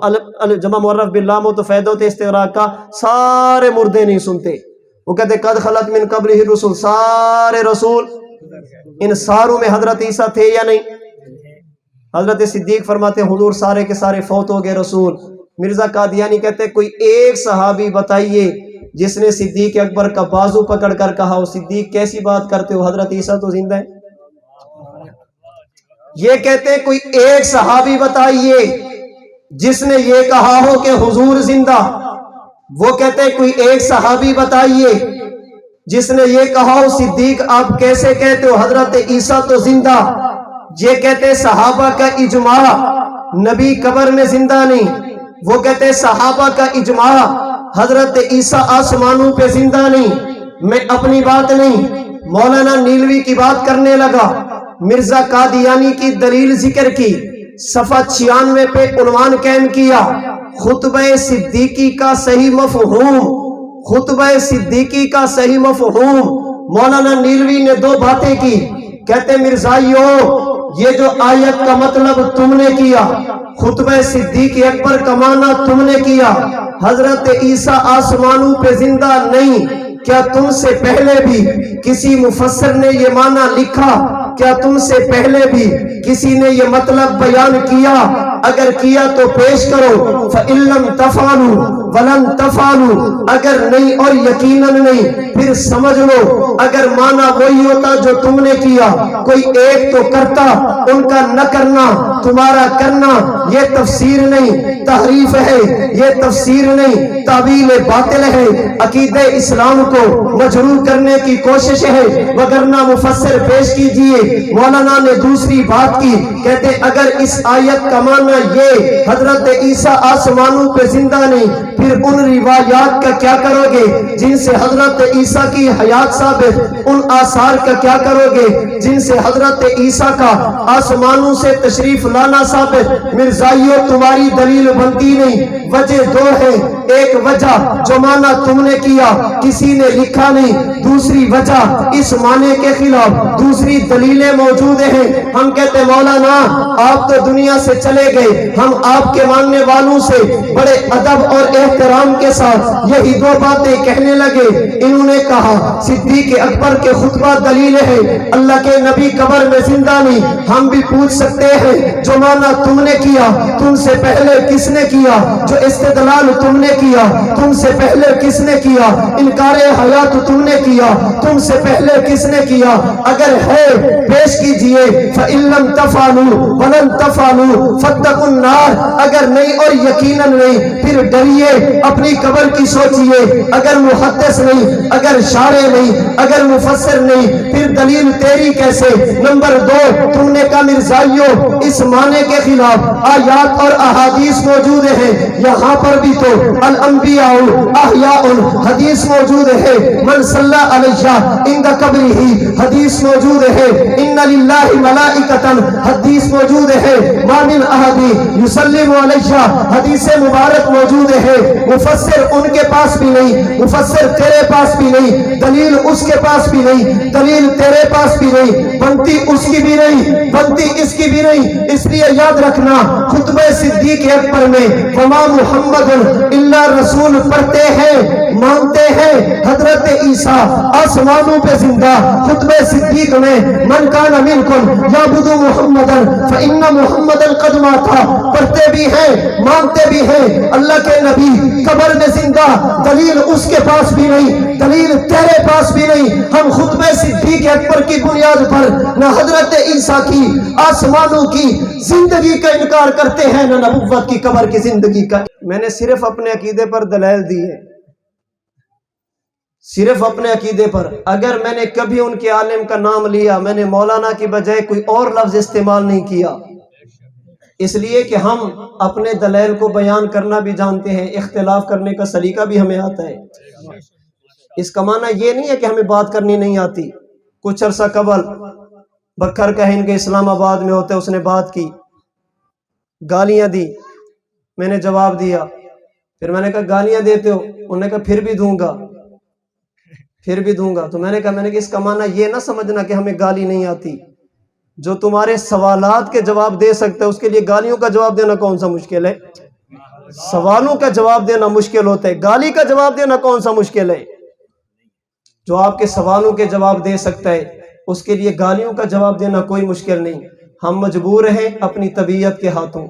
[SPEAKER 2] جمع معرف باللام ہو تو فائدہ ہوتے استغراق کا، سارے مردے نہیں سنتے، وہ کہتے قد خلت من قبلہ الرسل، سارے رسول، ان ساروں میں حضرت عیسیٰ تھے یا نہیں؟ حضرت صدیق فرماتے ہیں حضور سارے کے سارے فوت ہو گئے رسول۔ مرزا قادیانی کہتے ہیں کوئی ایک صحابی بتائیے جس نے صدیق اکبر کا بازو پکڑ کر کہا ہو صدیق کیسی بات کرتے ہو، حضرت عیسیٰ تو زندہ ہے۔ یہ کہتے ہیں کوئی ایک صحابی بتائیے جس نے یہ کہا ہو کہ حضور زندہ، وہ کہتے ہیں کوئی ایک صحابی بتائیے جس نے یہ کہا ہو صدیق آپ کیسے کہتے ہو حضرت عیسیٰ تو زندہ۔ یہ کہتے ہیں صحابہ کا اجماع نبی قبر میں زندہ نہیں، وہ کہتے ہیں صحابہ کا اجماع حضرت عیسیٰ آسمانوں پہ زندہ نہیں۔ میں اپنی بات نہیں مولانا نیلوی کی بات کرنے لگا، مرزا قادیانی کی دلیل ذکر کی، صفحہ 96 پہ عنوان قائم کیا خطبہ صدیقی کا صحیح مفہوم، خطبہ صدیقی کا صحیح مفہوم۔ مولانا نیلوی نے دو باتیں کی، کہتے مرزائیو یہ جو آیت کا مطلب تم نے کیا، خطبہ صدیق اکبر کا معنی تم نے کیا، حضرت عیسیٰ آسمانوں پہ زندہ نہیں، کیا تم سے پہلے بھی کسی مفسر نے یہ معنی لکھا؟ کیا تم سے پہلے بھی کسی نے یہ مطلب بیان کیا؟ اگر کیا تو پیش کرو۔ فَإِن لَّمْ تَفْعَلُوا وَلَن تَفْعَلُوا، اگر نہیں اور یقیناً نہیں پھر سمجھ لو اگر معنی وہی ہوتا جو تم نے کیا کوئی ایک تو کرتا، ان کا نہ کرنا تمہارا کرنا، یہ تفسیر نہیں تحریف ہے، یہ تفسیر نہیں تعویل باطل ہے، عقیدہ اسلام کو مجروح کرنے کی کوشش ہے، وگرنہ مفسر پیش کیجئے۔ مولانا نے دوسری بات کی، کہتے اگر اس آیت کا معنی یہ حضرت عیسیٰ آسمانوں پہ زندہ نہیں پھر ان روایات کا کیا کرو گے جن سے حضرت عیسیٰ کی حیات ثابت، ان آثار کا کیا کرو گے جن سے حضرت عیسیٰ کا آسمانوں سے تشریف لانا ثابت؟ مرزائیو تمہاری دلیل بنتی نہیں، وجہ دو ہے، ایک وجہ جو معنی تم نے کیا کسی نے لکھا نہیں، دوسری وجہ اس معنی کے خلاف دوسری دلیلیں موجود ہیں۔ ہم کہتے مولانا آپ تو دنیا سے چلے گئے، ہم آپ کے ماننے والوں سے بڑے ادب اور احترام کے ساتھ یہی دو باتیں کہنے لگے۔ انہوں نے کہا صدیق اکبر کے خطبہ دلیل ہے، اللہ کے نبی قبر میں زندہ نہیں۔ ہم بھی پوچھ سکتے ہیں جو معنی تم نے کیا تم سے پہلے کس نے کیا؟ جو استدلال تم نے کیا تم سے پہلے کس نے کیا؟ انکار حیات تم نے کیا تم سے پہلے کس نے کیا؟ اگر ہے پیش کیجئے۔ فَإِن لَّمْ تَفْعَلُوا وَلَن تَفْعَلُوا فَاتَّقُوا النَّارَ، اگر نہیں اور یقیناً نہیں پھر ڈریے، اپنی قبر کی سوچئے۔ اگر محدث نہیں، اگر شارع نہیں، اگر مفسر نہیں پھر دلیل تیری کیسے؟ نمبر دو تم نے کہا مرزائیو اس معنی کے خلاف آیات اور احادیث موجود ہیں، یہاں پر بھی تو الانبیاء احیاء حدیث موجود ہے، من صلی علیہ عند قبرہ حدیث موجود ہے، ان للہ ملائکۃ حدیث موجود ہے، ما من احد یسلم علیہ حدیث مبارک موجود ہے۔ مفسر ان کے پاس بھی نہیں، مفسر تیرے پاس بھی نہیں، دلیل اس کے پاس بھی نہیں، دلیل تیرے پاس بھی نہیں، بنتی اس کی بھی نہیں، بنتی اس کی بھی نہیں۔ اس لیے یاد رکھنا خطبہ صدیق اکبر میں وما محمد الا رسول پڑھتے ہیں، مانتے ہیں حضرت عیسیٰ آسمانوں پہ زندہ۔ خطبہ صدیق میں من کان منکم یعبد محمدا فإن محمدا قد مات پڑھتے بھی ہیں، مانتے بھی ہیں اللہ کے نبی قبر میں زندہ، دلیل اس کے پاس بھی نہیں، دلیل تیرے پاس بھی نہیں۔ ہم خطبہ صدیق اکبر کی بنیاد پر نہ حضرت عیسیٰ کی آسمانوں کی زندگی کا انکار کرتے ہیں نہ نبوت کی قبر کی زندگی کا۔ میں نے صرف اپنے عقیدے پر دلائل دی ہے، صرف اپنے عقیدے پر۔ اگر میں نے کبھی ان کے عالم کا نام لیا میں نے مولانا کی بجائے کوئی اور لفظ استعمال نہیں کیا، اس لیے کہ ہم اپنے دلائل کو بیان کرنا بھی جانتے ہیں، اختلاف کرنے کا سلیقہ بھی ہمیں آتا ہے۔ اس کا معنی یہ نہیں ہے کہ ہمیں بات کرنی نہیں آتی۔ کچھ عرصہ قبل بکھر کہن کے اسلام آباد میں ہوتے، اس نے بات کی، گالیاں دی، میں نے جواب دیا، پھر میں نے کہا گالیاں دیتے ہو؟ انہوں نے کہا پھر بھی دوں گا، پھر بھی دوں گا۔ تو میں نے کہا اس کا معنی یہ نہ سمجھنا کہ ہمیں گالی نہیں آتی، جو تمہارے سوالات کے جواب دے سکتا ہے اس کے لیے گالیوں کا جواب دینا کون سا مشکل ہے؟ سوالوں کا جواب دینا مشکل ہوتا ہے، گالی کا جواب دینا کون سا مشکل ہے؟ جو آپ کے سوالوں کے جواب دے سکتا ہے اس کے لیے گالیوں کا جواب دینا کوئی مشکل نہیں۔ ہم مجبور ہیں اپنی طبیعت کے ہاتھوں،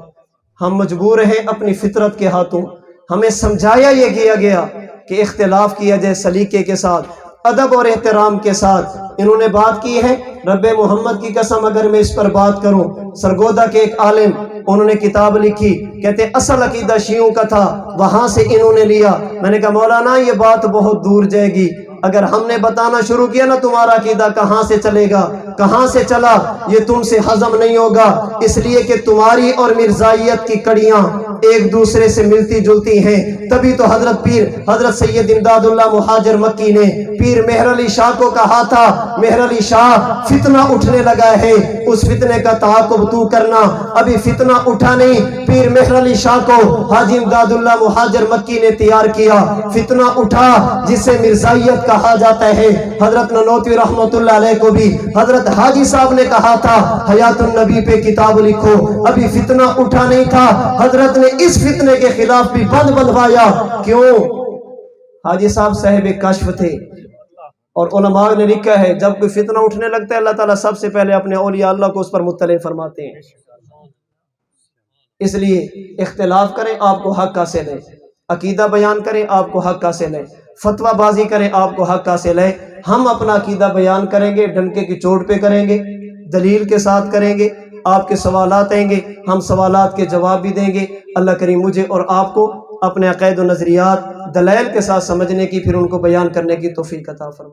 [SPEAKER 2] ہم مجبور ہیں اپنی فطرت کے ہاتھوں۔ ہمیں سمجھایا یہ کیا گیا کہ اختلاف کیا جائے سلیقے کے ساتھ، ادب اور احترام کے ساتھ۔ انہوں نے بات کی ہے، رب محمد کی قسم اگر میں اس پر بات کروں، سرگودا کے ایک عالم انہوں نے کتاب لکھی، کہتے اصل عقیدہ شیعوں کا تھا، وہاں سے انہوں نے لیا۔ میں نے کہا مولانا یہ بات بہت دور جائے گی، اگر ہم نے بتانا شروع کیا نا تمہارا عقیدہ کہاں سے چلے گا، کہاں سے چلا، یہ تم سے ہضم نہیں ہوگا، اس لیے کہ تمہاری اور مرزائیت کی کڑیاں ایک دوسرے سے ملتی جلتی ہیں۔ تبھی تو حضرت پیر حضرت سید امداد اللہ مہاجر مکی نے پیر مہر علی شاہ کو کہا تھا، مہر علی شاہ فتنہ اٹھنے لگا ہے، اس فتنے کا تعاقب تو کرنا۔ ابھی فتنہ اٹھا نہیں، پیر مہر علی شاہ کو حاجی امداد اللہ مہاجر مکی نے تیار کیا۔ فتنہ اٹھا جسے مرزائیت کہا جاتا ہے۔ حضرت ننوتوی رحمت اللہ علیہ کو بھی حضرت حاجی صاحب نے کہا تھا حیات النبی پہ کتاب لکھو، ابھی فتنہ اٹھا نہیں تھا، حضرت نے اس فتنے کے خلاف بھی بند بندھوایا۔ کیوں؟ حاجی صاحب صاحب کشف تھے، اور علماء نے لکھا ہے جب کوئی فتنہ اٹھنے لگتا ہے اللہ تعالیٰ سب سے پہلے اپنے اولیاء اللہ کو اس پر مطلع فرماتے ہیں۔ اس لیے اختلاف کریں آپ کو حق حاصل ہے، عقیدہ بیان کریں آپ کو حق حاصل ہے، فتویٰ بازی کریں آپ کو حق حاصل ہے۔ ہم اپنا عقیدہ بیان کریں گے، ڈنکے کی چوٹ پہ کریں گے، دلیل کے ساتھ کریں گے۔ آپ کے سوالات آئیں گے، ہم سوالات کے جواب بھی دیں گے۔ اللہ کریم مجھے اور آپ کو اپنے عقائد و نظریات دلائل کے ساتھ سمجھنے کی، پھر ان کو بیان کرنے کی توفیق عطا فرمائے۔